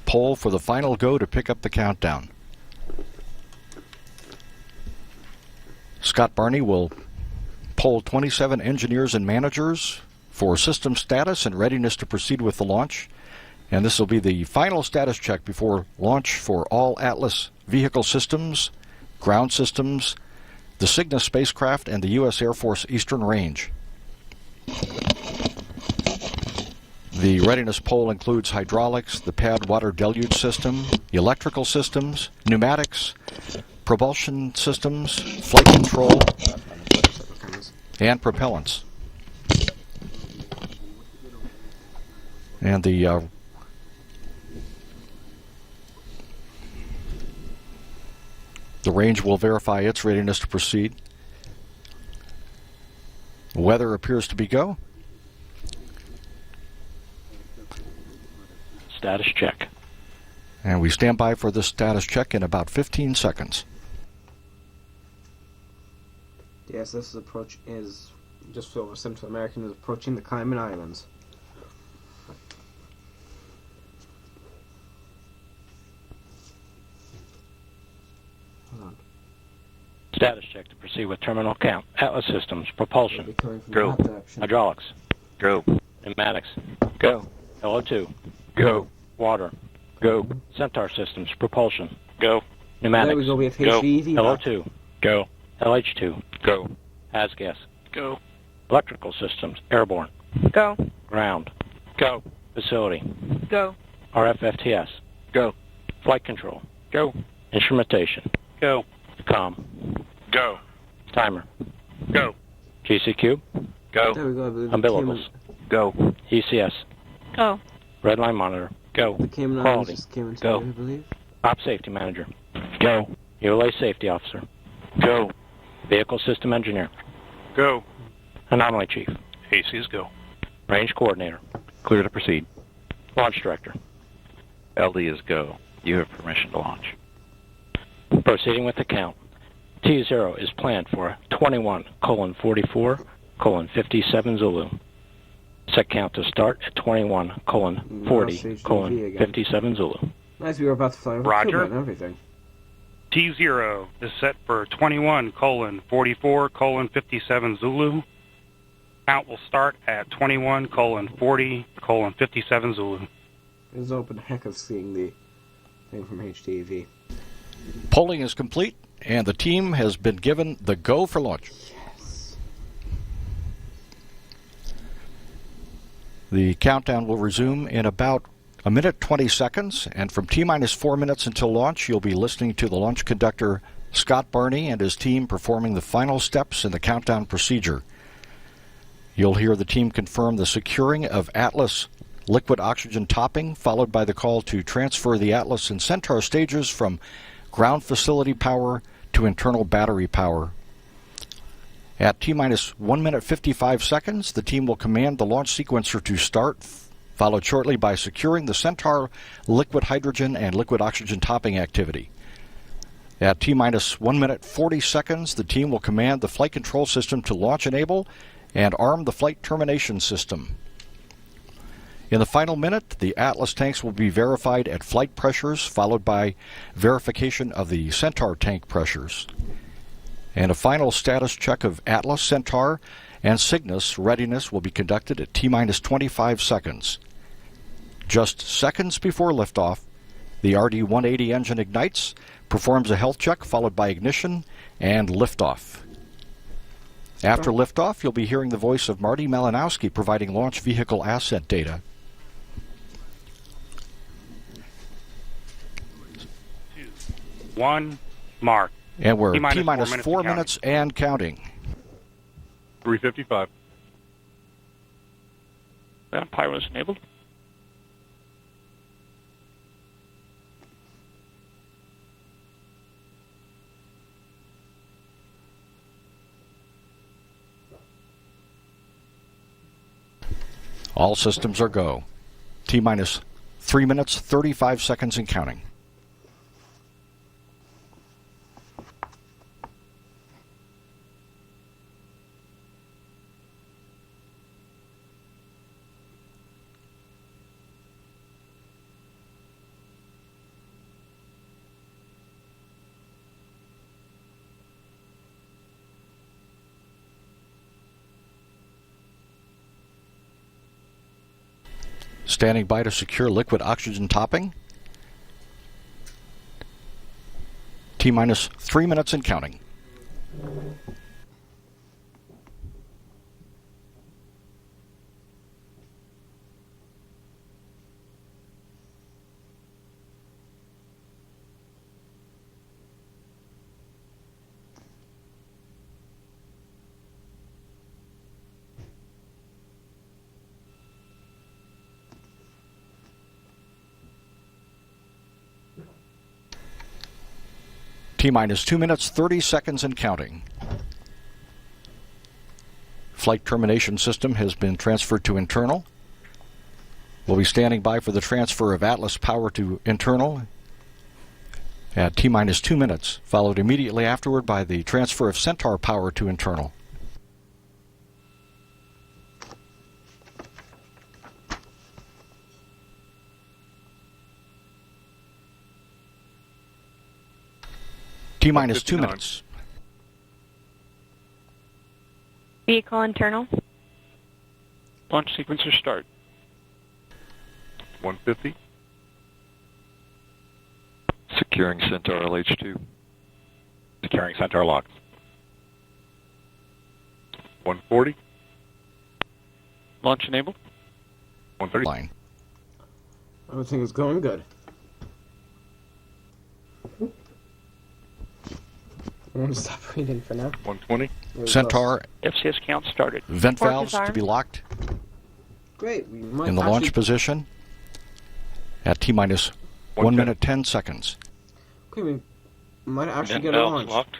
pole for the final go to pick up the countdown. Scott Barney will poll 27 engineers and managers for system status and readiness to proceed with the launch. And this will be the final status check before launch for all Atlas vehicle systems, ground systems, the Cygnus spacecraft, and the U.S. Air Force Eastern Range. The readiness poll includes hydraulics, the pad water deluge system, electrical systems, pneumatics, propulsion systems, flight control, and propellants. And the range will verify its readiness to proceed. Weather appears to be go. Status check. And we stand by for this status check in about 15 seconds. The ISS's approach is, just for Central American, is approaching the Cayman Islands. Hold on. Status check to proceed with terminal count. Atlas systems, propulsion. Go. Hydraulics. Go. Pneumatics. Go. LO2. Go. Water. Go. Centaur systems, propulsion. Go. Pneumatics. There we go, we have HVEV. LO2. Go. LH2. Go. ASGAS. Go. Electrical systems, airborne. Go. Ground. Go. Facility. Go. RFFTS. Go. Flight control. Go. Instrumentation. Go. COM. Go. Timer. Go. GCQ. Go. There we go. The Umbilicals. Go. ECS. Go. Red line monitor. Go. The Cayman Islands Quality. just came into Go. I believe. Op safety manager. Go. ULA safety officer. Go. Vehicle system engineer. Go. Anomaly chief. AC is go. Range coordinator. Clear to proceed. Launch director. LD is go. You have permission to launch. Proceeding with the count. T0 is planned for 21:44:57 Zulu. Set count to start at 21:40:57 Zulu. Nice, we were about to fly over Roger. Cuba and everything. T0 is set for 21:44:57 Zulu. Count will start at 21:40:57 Zulu. It was open heck of seeing the thing from HTV. Polling is complete, and the team has been given the go for launch. Yes. The countdown will resume in about a minute 20 seconds, and from T-minus 4 minutes until launch, you'll be listening to the launch conductor Scott Barney and his team performing the final steps in the countdown procedure. You'll hear the team confirm the securing of Atlas liquid oxygen topping, followed by the call to transfer the Atlas and Centaur stages from ground facility power to internal battery power. At T-minus 1 minute 55 seconds, the team will command the launch sequencer to start, followed shortly by securing the Centaur liquid hydrogen and liquid oxygen topping activity. At T-minus 1 minute 40 seconds, the team will command the flight control system to launch enable and arm the flight termination system. In the final minute, the Atlas tanks will be verified at flight pressures, followed by verification of the Centaur tank pressures. And a final status check of Atlas, Centaur, and Cygnus readiness will be conducted at T-minus 25 seconds. Just seconds before liftoff, the RD-180 engine ignites, performs a health check followed by ignition and liftoff. After liftoff, you'll be hearing the voice of Marty Malinowski providing launch vehicle ascent data. 2, 1, mark. And we're T-minus T-minus 4 minutes and counting. 3:55. Pilot is enabled. All systems are go. T-minus 3 minutes, 35 seconds and counting. Standing by to secure liquid oxygen topping. T-minus 3 minutes and counting. T-minus 2 minutes, 30 seconds and counting. Flight termination system has been transferred to internal. We'll be standing by for the transfer of Atlas power to internal at T-minus 2 minutes, followed immediately afterward by the transfer of Centaur power to internal. T-minus 2 minutes. Vehicle internal. Launch sequencer start. 150. Securing Centaur LH2. Securing Centaur lock. 140. Launch enabled. 130. Line. Everything is going good. I'm going to stop reading for now. 120. Centaur. FCS count started. Vent valves to be locked. Great. We might in the actually launch position at T-minus 1 minute 10 seconds. Okay, we might actually Vent get a valves launch. locked.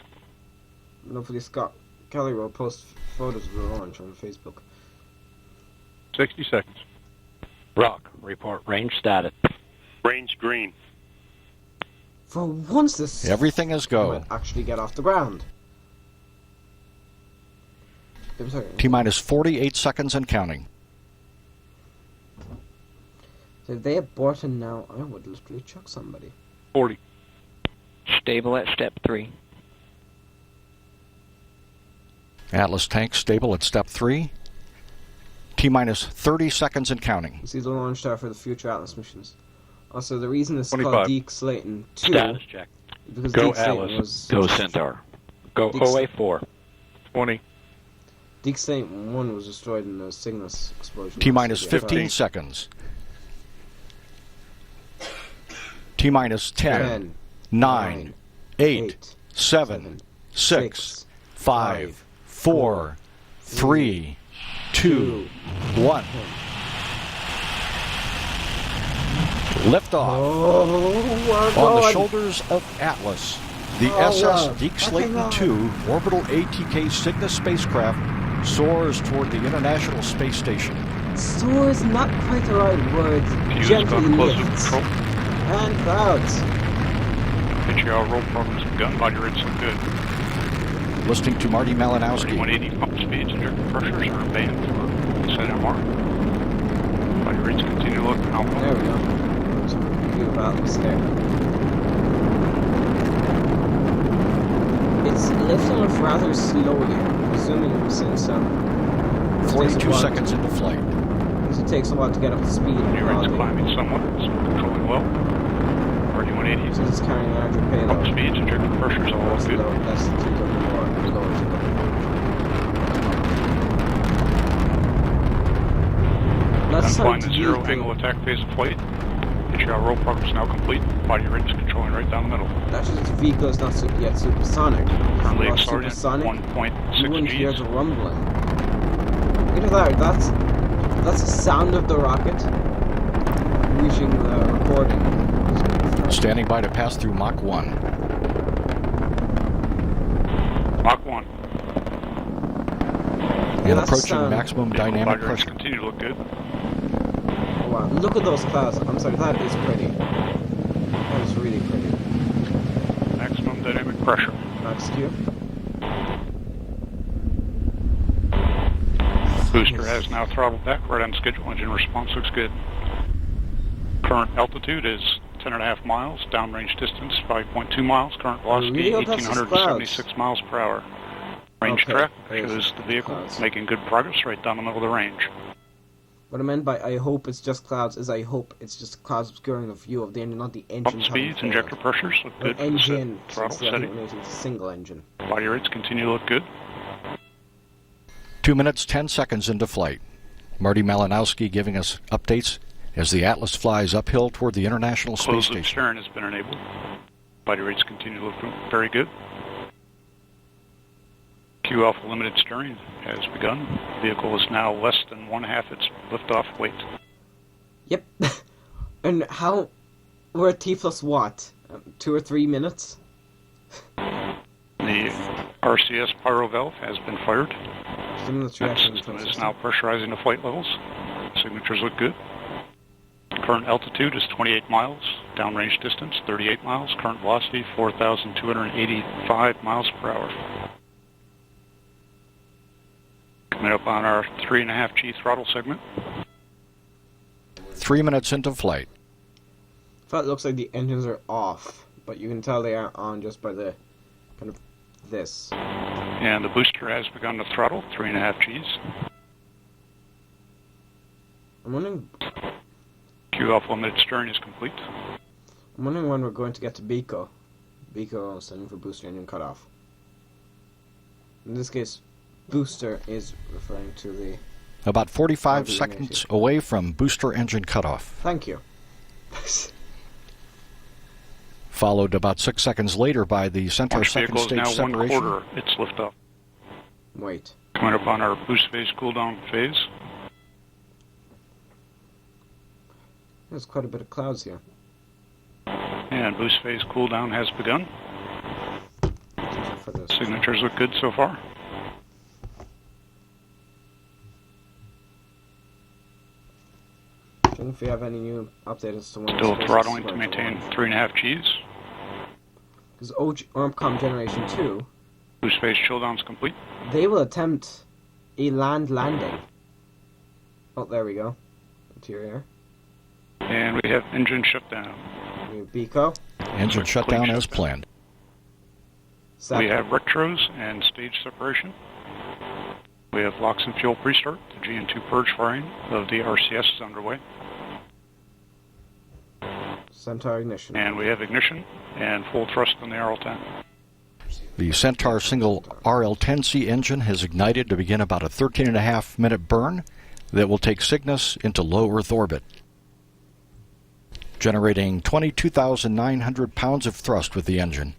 Hopefully Scott Kelly will post photos of the launch on Facebook. 60 seconds. Rock, report range status. Range green. For once this Everything is go. might actually get off the ground. I'm sorry. T-minus 48 seconds and counting. So if they abort now, I would literally chuck somebody. 40. Stable at step 3. Atlas tank stable at step 3. T-minus 30 seconds and counting. This is the launch star for the future Atlas missions. Also, the reason this is 25. called Deke Slayton 2 Status check. is because Go Deke Slayton Atlas. was... Go Centaur. Go Deke OA 4. 20. Deke Slayton 1 was destroyed in the Cygnus explosion. T-minus last 15 year. seconds. T-minus 10, 10, 9, 8, 8, 7, 6, 5, 4, 3, 2, 1. Liftoff. On the shoulders of Atlas, the SS Deke Slayton 2 orbital ATK Cygnus spacecraft soars toward the International Space Station. Soar is not quite the right word. Fuse Gently gun close to lifts. control. And clouds. Pitch roll problems. Gun body rates look good. Listening to Marty Malinowski. 180 pump speeds and air compressors are banned for SNMR. Body rates continue to look nominal. There we go. There's a review about this there. It's lifting off rather slowly, assuming since 42 seconds into flight. Because it takes a while to get up to speed. New rates climbing somewhat, so controlling well. RD-180. So it's carrying larger payload. Pump speeds, injector pressures, all That's good. less than 2 W or lower GW. I'm Let's flying start the zero angle attack phase of flight. HER roll progress now complete. Body rate is controlling right down the middle. That's just the vehicle is not yet supersonic. Currently If it was accelerating supersonic, 1.6 you wouldn't Gs. hear the rumbling. Look at that. That's the sound of the rocket reaching the recording. Standing by to pass through Mach 1. Mach 1. And approaching maximum dynamic Body rates pressure. continue to look good. Oh, wow. Look at those clouds. I'm sorry, that is pretty. That is really pretty. Maximum dynamic pressure. Max Q. Booster has now throttled back, right on schedule. Engine response looks good. Current altitude is 10.5 miles. Downrange distance 5.2 miles. Current velocity Really? That's just 1,876 miles per hour. Range Okay. track Crazy. shows the vehicle Clouds. making good progress right down the middle of the range. What I meant by I hope it's just clouds is I hope it's just clouds obscuring the view of the engine, not the engine. Pump speeds, injector pressures look good. for the Engine. set throttle Since I think setting. it's a single engine. Body rates continue to look good. 2 minutes, 10 seconds into flight. Marty Malinowski giving us updates as the Atlas flies uphill toward the International Space Closed loop Station. steering has been enabled. Body rates continue to look very good. Q alpha limited steering has begun. Vehicle is now less than 1/2 its liftoff weight. Yep. And how? We're at T plus what? 2 or 3 minutes? The RCS pyro valve has been fired. Stimulus That reaction system from is now pressurizing the flight levels. Signatures look good. Current altitude is 28 miles. Downrange distance 38 miles. Current velocity 4,285 miles per hour. Coming up on our 3.5 G throttle segment. 3 minutes into flight. So it looks like the engines are off, but you can tell they are on just by the kind of this. And the booster has begun to throttle 3.5 Gs. I'm wondering. Q alpha limited steering is complete. I'm wondering when we're going to get to Bico. Bico setting for booster engine cutoff. In this case, booster is referring to the. About 45 Heavy seconds away from booster engine cutoff. Thank you. Followed about 6 seconds later by the Centaur Launch second vehicle is stage now separation. 1/4 its liftoff. Wait. Coming up on our boost phase cooldown phase. There's quite a bit of clouds here. And boost phase cooldown has begun. For this. Signatures look good so far. I think if we have any new updates as to when Still it's throttling to maintain 3.5 Gs. Because ORMCOM Generation 2, Boost phase chill down's complete. they will attempt a land landing. Oh, there we go. Interior. And we have engine shutdown. We have Bico. Engine shutdown as planned. We have retros and stage separation. We have LOX and fuel pre-start. The GN2 purge firing of the RCS is underway. Centaur ignition. And we have ignition and full thrust on the RL-10. The Centaur single RL-10C engine has ignited to begin about a 13.5 minute burn that will take Cygnus into low Earth orbit, generating 22,900 pounds of thrust with the engine.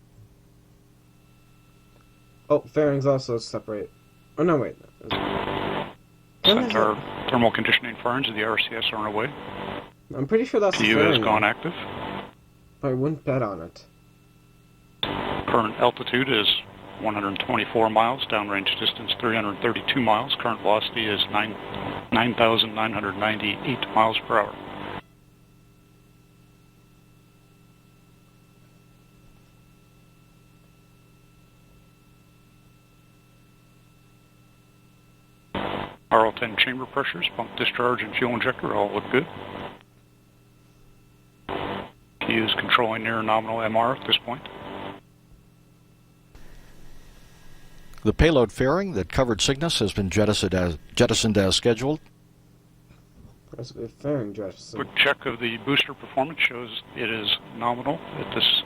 Oh, fairings also separate. Oh, no, wait. Centaur thermal conditioning firings of the RCS are underway. I'm pretty sure that's the PU has fairing. gone active. I wouldn't bet on it. Current altitude is 124 miles. Downrange distance 332 miles. Current velocity is 9,998 miles per hour. RL-10 chamber pressures, pump discharge, and fuel injector all look good. He is controlling near nominal MR at this point. The payload fairing that covered Cygnus has been jettisoned as scheduled. Recipe fairing jet. Quick check of the booster performance shows it is nominal at this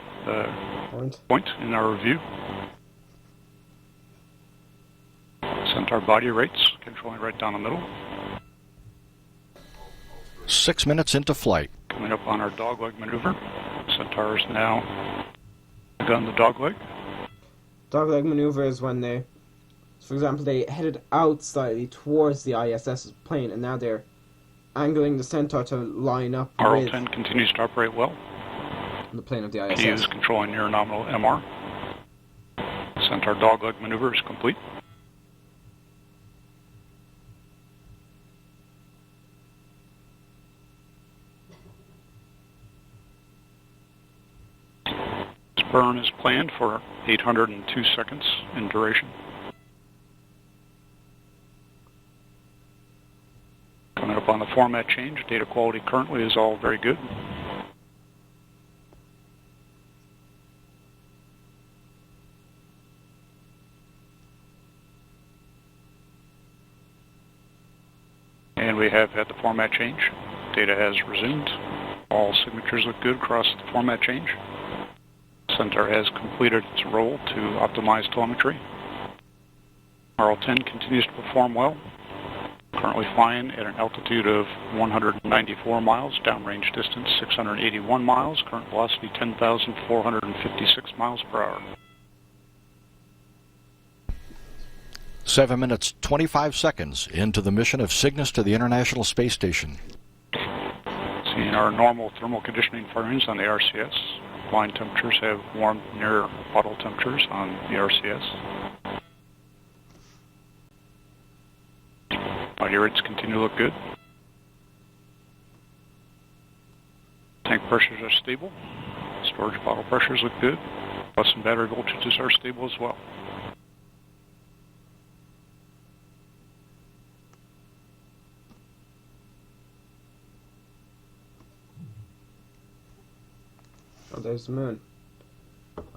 point in our review. Centaur body rates, controlling right down the middle. 6 minutes into flight. Coming up on our dogleg maneuver. Centaur is now begun the dogleg. Dogleg maneuver is when they, for example, they headed out slightly towards the ISS's plane, and now they're angling the Centaur to line up with RL-10 continues to operate well. the plane of the ISS. He is controlling near nominal MR. Centaur dogleg maneuver is complete. Burn is planned for 802 seconds in duration. Coming up on the format change, data quality currently is all very good. And we have had the format change. Data has resumed. All signatures look good across the format change. Centaur has completed its role to optimize telemetry. RL-10 continues to perform well. Currently flying at an altitude of 194 miles, downrange distance 681 miles, current velocity 10,456 miles per hour. 7 minutes, 25 seconds into the mission of Cygnus to the International Space Station. Seeing our normal thermal conditioning firings on the RCS. Line temperatures have warmed near bottle temperatures on the RCS. Body rates continue to look good. Tank pressures are stable. Storage bottle pressures look good. Bus and battery voltages are stable as well. Oh, there's the moon.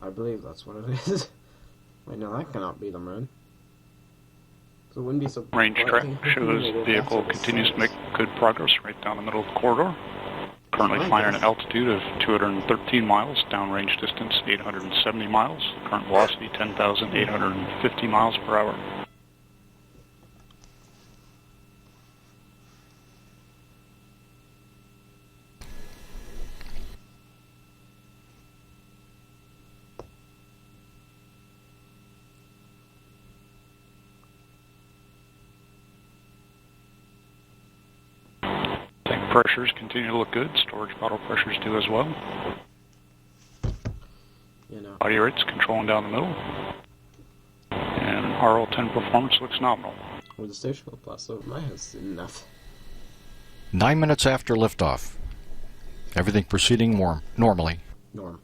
I believe that's what it is. Wait, no, that cannot be the moon. So it wouldn't be so... Range track shows the vehicle continues to make good progress right down the middle of the corridor. Currently flying at an altitude of 213 miles, downrange distance 870 miles, current velocity 10,850 miles per hour. Pressures continue to look good. Storage bottle pressures do as well. Body rates controlling down the middle. And RL-10 performance looks nominal. Well, the station will plus over my head's enough. 9 minutes after liftoff. Everything proceeding normally. Norm.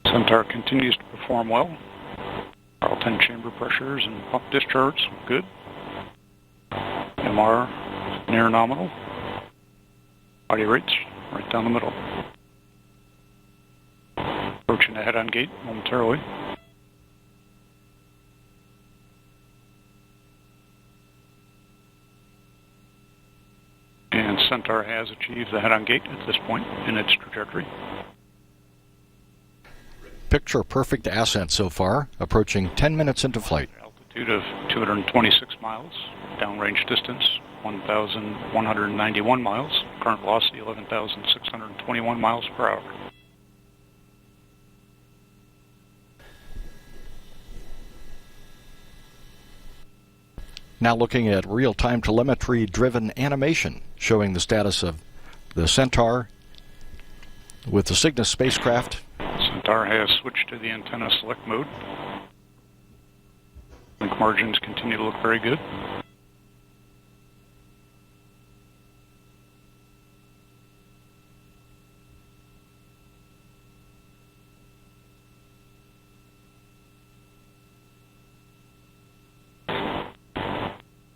Centaur continues to perform well. RL-10 chamber pressures and pump discharge good. MR near nominal. Body rates right down the middle. Approaching the head-on gate momentarily. And Centaur has achieved the head-on gate at this point in its trajectory. Picture-perfect ascent so far, approaching 10 minutes into flight. Altitude of 226 miles, downrange distance 1,191 miles, current velocity 11,621 miles per hour. Now looking at real-time telemetry-driven animation, showing the status of the Centaur with the Cygnus spacecraft. Centaur has switched to the antenna select mode. Link margins continue to look very good.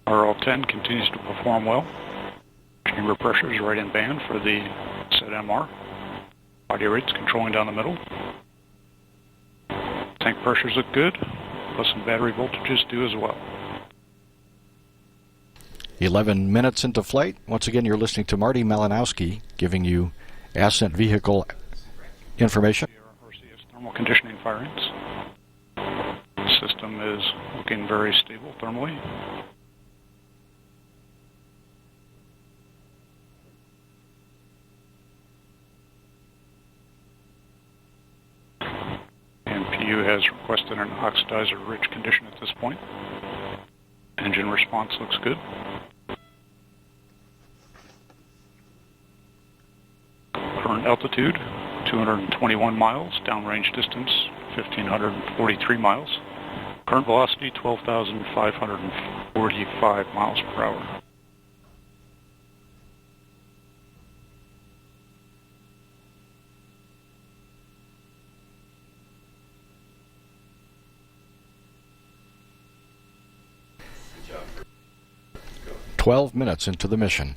RL-10 continues to perform well. Chamber pressure is right in band for the ZMR. Body rates controlling down the middle. Tank pressures look good, plus some battery voltages do as well. 11 minutes into flight. Once again, you're listening to Marty Malinowski giving you ascent vehicle information. RCS thermal conditioning firings. The system is looking very stable thermally. And PU has requested an oxidizer-rich condition at this point. Engine response looks good. Current altitude, 221 miles. Downrange distance, 1,543 miles. Current velocity, 12,545 miles per hour. Good job. 12 minutes into the mission.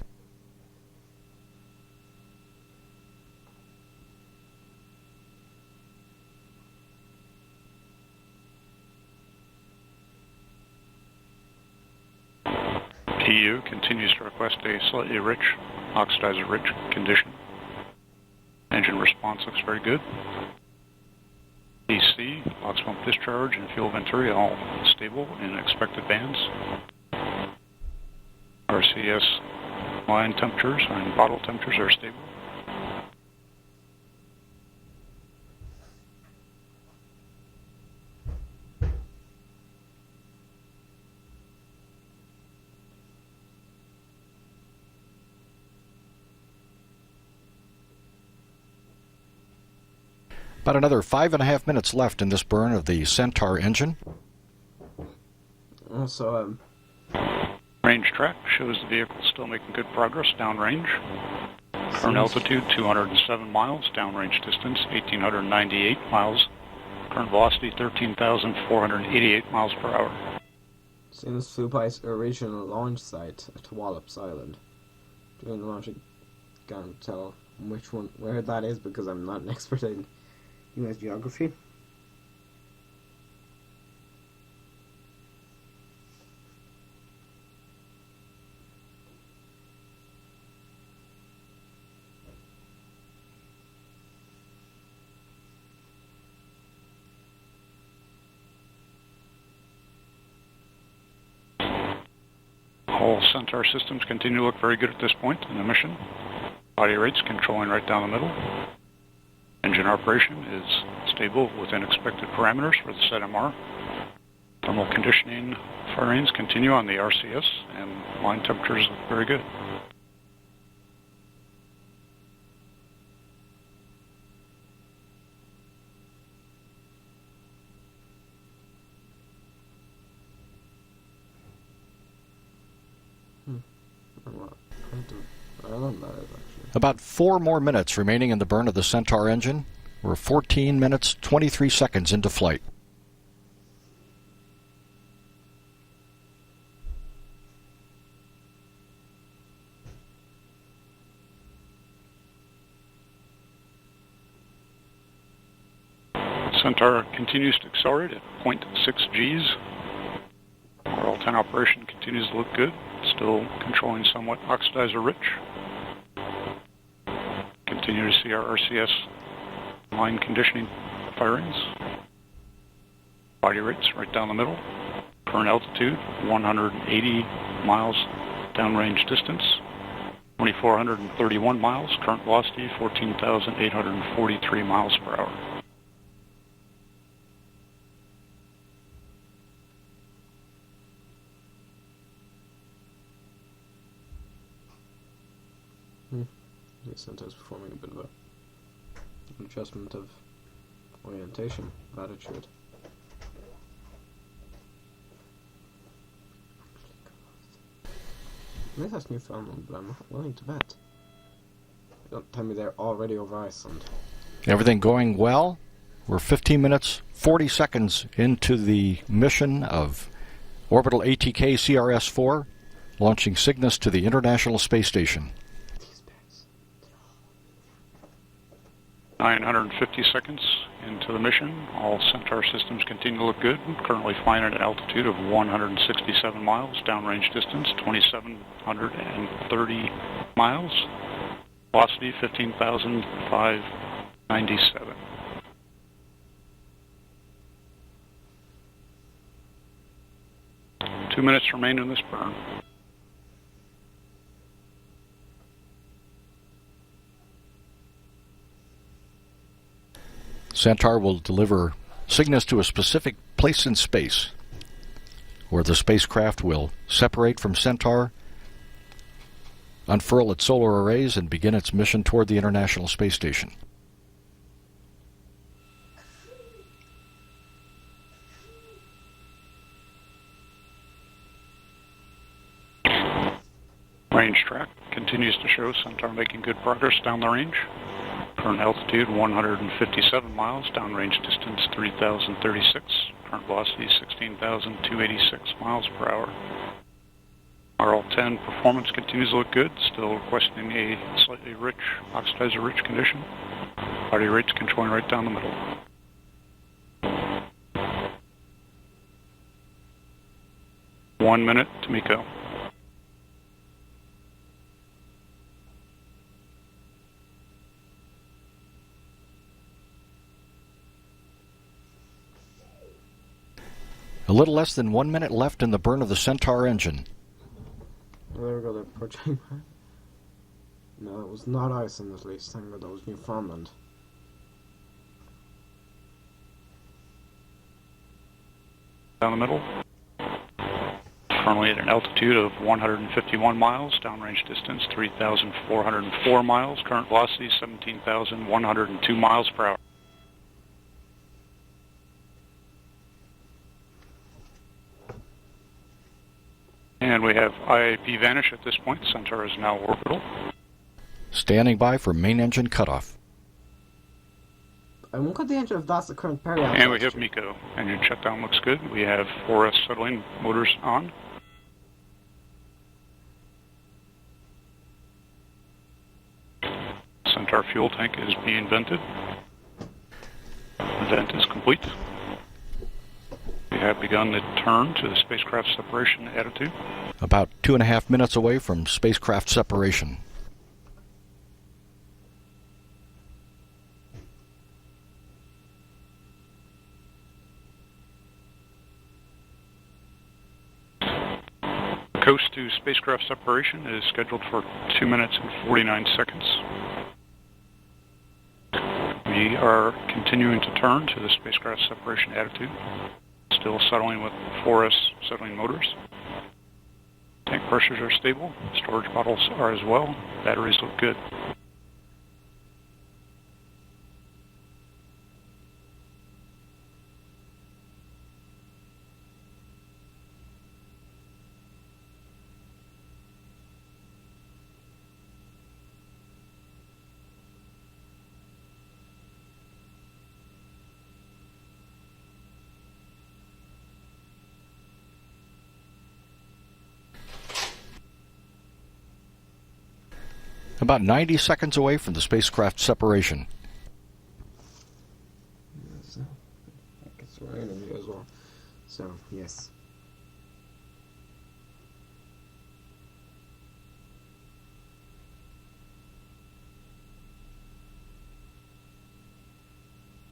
PU continues to request a slightly rich, oxidizer-rich condition. Engine response looks very good. AC, box pump discharge, and fuel venturi all stable in expected bands. RCS line temperatures and bottle temperatures are stable. About another 5.5 minutes left in this burn of the Centaur engine. Also, range track shows the vehicle still making good progress downrange. Current altitude 207 miles, downrange distance 1,898 miles. Current velocity 13,488 miles per hour. Since flew by its original launch site at Wallops Island. During the launch, I can't tell where that is because I'm not an expert in US geography. All Centaur systems continue to look very good at this point in the mission. Body rates controlling right down the middle. Engine operation is stable within expected parameters for the ZMR. Thermal conditioning firings continue on the RCS, and line temperatures look very good. About 4 more minutes remaining in the burn of the Centaur engine. We're 14 minutes, 23 seconds into flight. Centaur continues to accelerate at 0.6 Gs. RL-10 operation continues to look good, still controlling somewhat oxidizer-rich. Continue to see our RCS line conditioning firings. Body rates right down the middle. Current altitude 180 miles downrange distance. 2,431 miles. Current velocity 14,843 miles per hour. The Centaur's performing a bit of an adjustment of orientation, of attitude. Maybe that's Newfoundland, but I'm not willing to bet. Don't tell me they're already over Iceland. Everything going well. We're 15 minutes, 40 seconds into the mission of Orbital ATK CRS-4. launching Cygnus to the International Space Station. 950 seconds into the mission. All Centaur systems continue to look good. Currently flying at an altitude of 167 miles. Downrange distance 2,730 miles. Velocity 15,597. Two minutes remain in this burn. Centaur will deliver Cygnus to a specific place in space, where the spacecraft will separate from Centaur, unfurl its solar arrays, and begin its mission toward the International Space Station. Range track continues to show Centaur making good progress down the range. Current altitude 157 miles, downrange distance 3,036, current velocity 16,286 miles per hour. RL-10 performance continues to look good, still requesting a slightly rich, oxidizer-rich condition. Body rates controlling right down the middle. One minute to MECO. A little less than 1 minute left in the burn of the Centaur engine. Oh, there we go, the project. No, it was not Iceland at least. Thank God that was Newfoundland. Down the middle. Currently at an altitude of 151 miles, downrange distance 3,404 miles, current velocity 17,102 miles per hour. And we have IAP vanish at this point. Centaur is now orbital. Standing by for main engine cutoff. I won't cut the engine if that's the current period. And we have MECO. Engine shutdown looks good. We have 4S settling motors on. Centaur fuel tank is being vented. The vent is complete. We have begun the turn to the spacecraft separation attitude. About 2.5 minutes away from spacecraft separation. Coast to spacecraft separation is scheduled for 2 minutes and 49 seconds. We are continuing to turn to the spacecraft separation attitude. Still settling with 4S settling motors. Tank pressures are stable. Storage bottles are as well. Batteries look good. About 90 seconds away from the spacecraft separation. I guess we're interview as well. So, yes.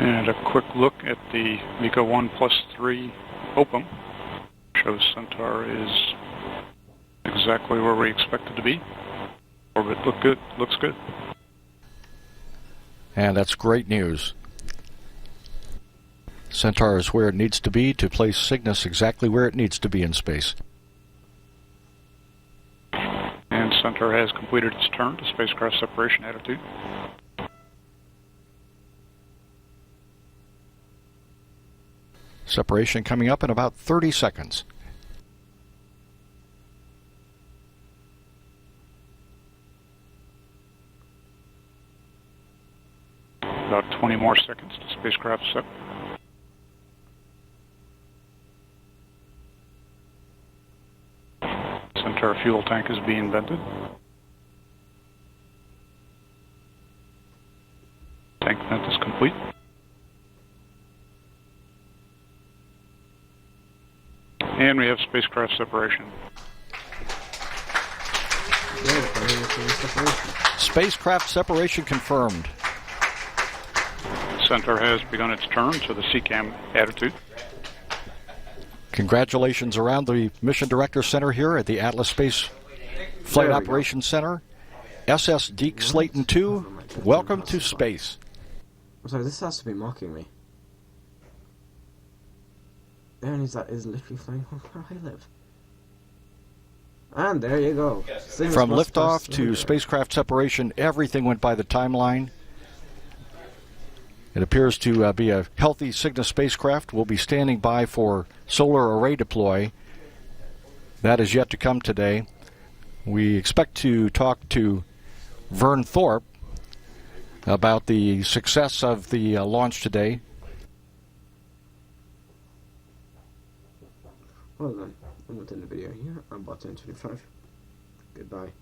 And a quick look at the MECO 1+3 OPM. Shows Centaur is exactly where we expect it to be. Orbit looks good. And that's great news. Centaur is where it needs to be to place Cygnus exactly where it needs to be in space. And Centaur has completed its turn to spacecraft separation attitude. Separation coming up in about 30 seconds. About 20 more seconds to spacecraft set. Center fuel tank is being vented. Tank vent is complete. And we have spacecraft separation. Spacecraft separation confirmed. Center has begun its turn to the CCAM attitude. Congratulations around the Mission Director Center here at the Atlas Space Flight Operations Center. SS Deke Slayton 2, welcome to space. I'm sorry, this has to be mocking me. There is literally flying where I live. And there you go. From liftoff to spacecraft separation, everything went by the timeline. It appears to be a healthy Cygnus spacecraft. We'll be standing by for solar array deploy. That is yet to come today. We expect to talk to Vern Thorpe about the success of the launch today. Well then, I'm within the video here. I'm about 10:25. Goodbye.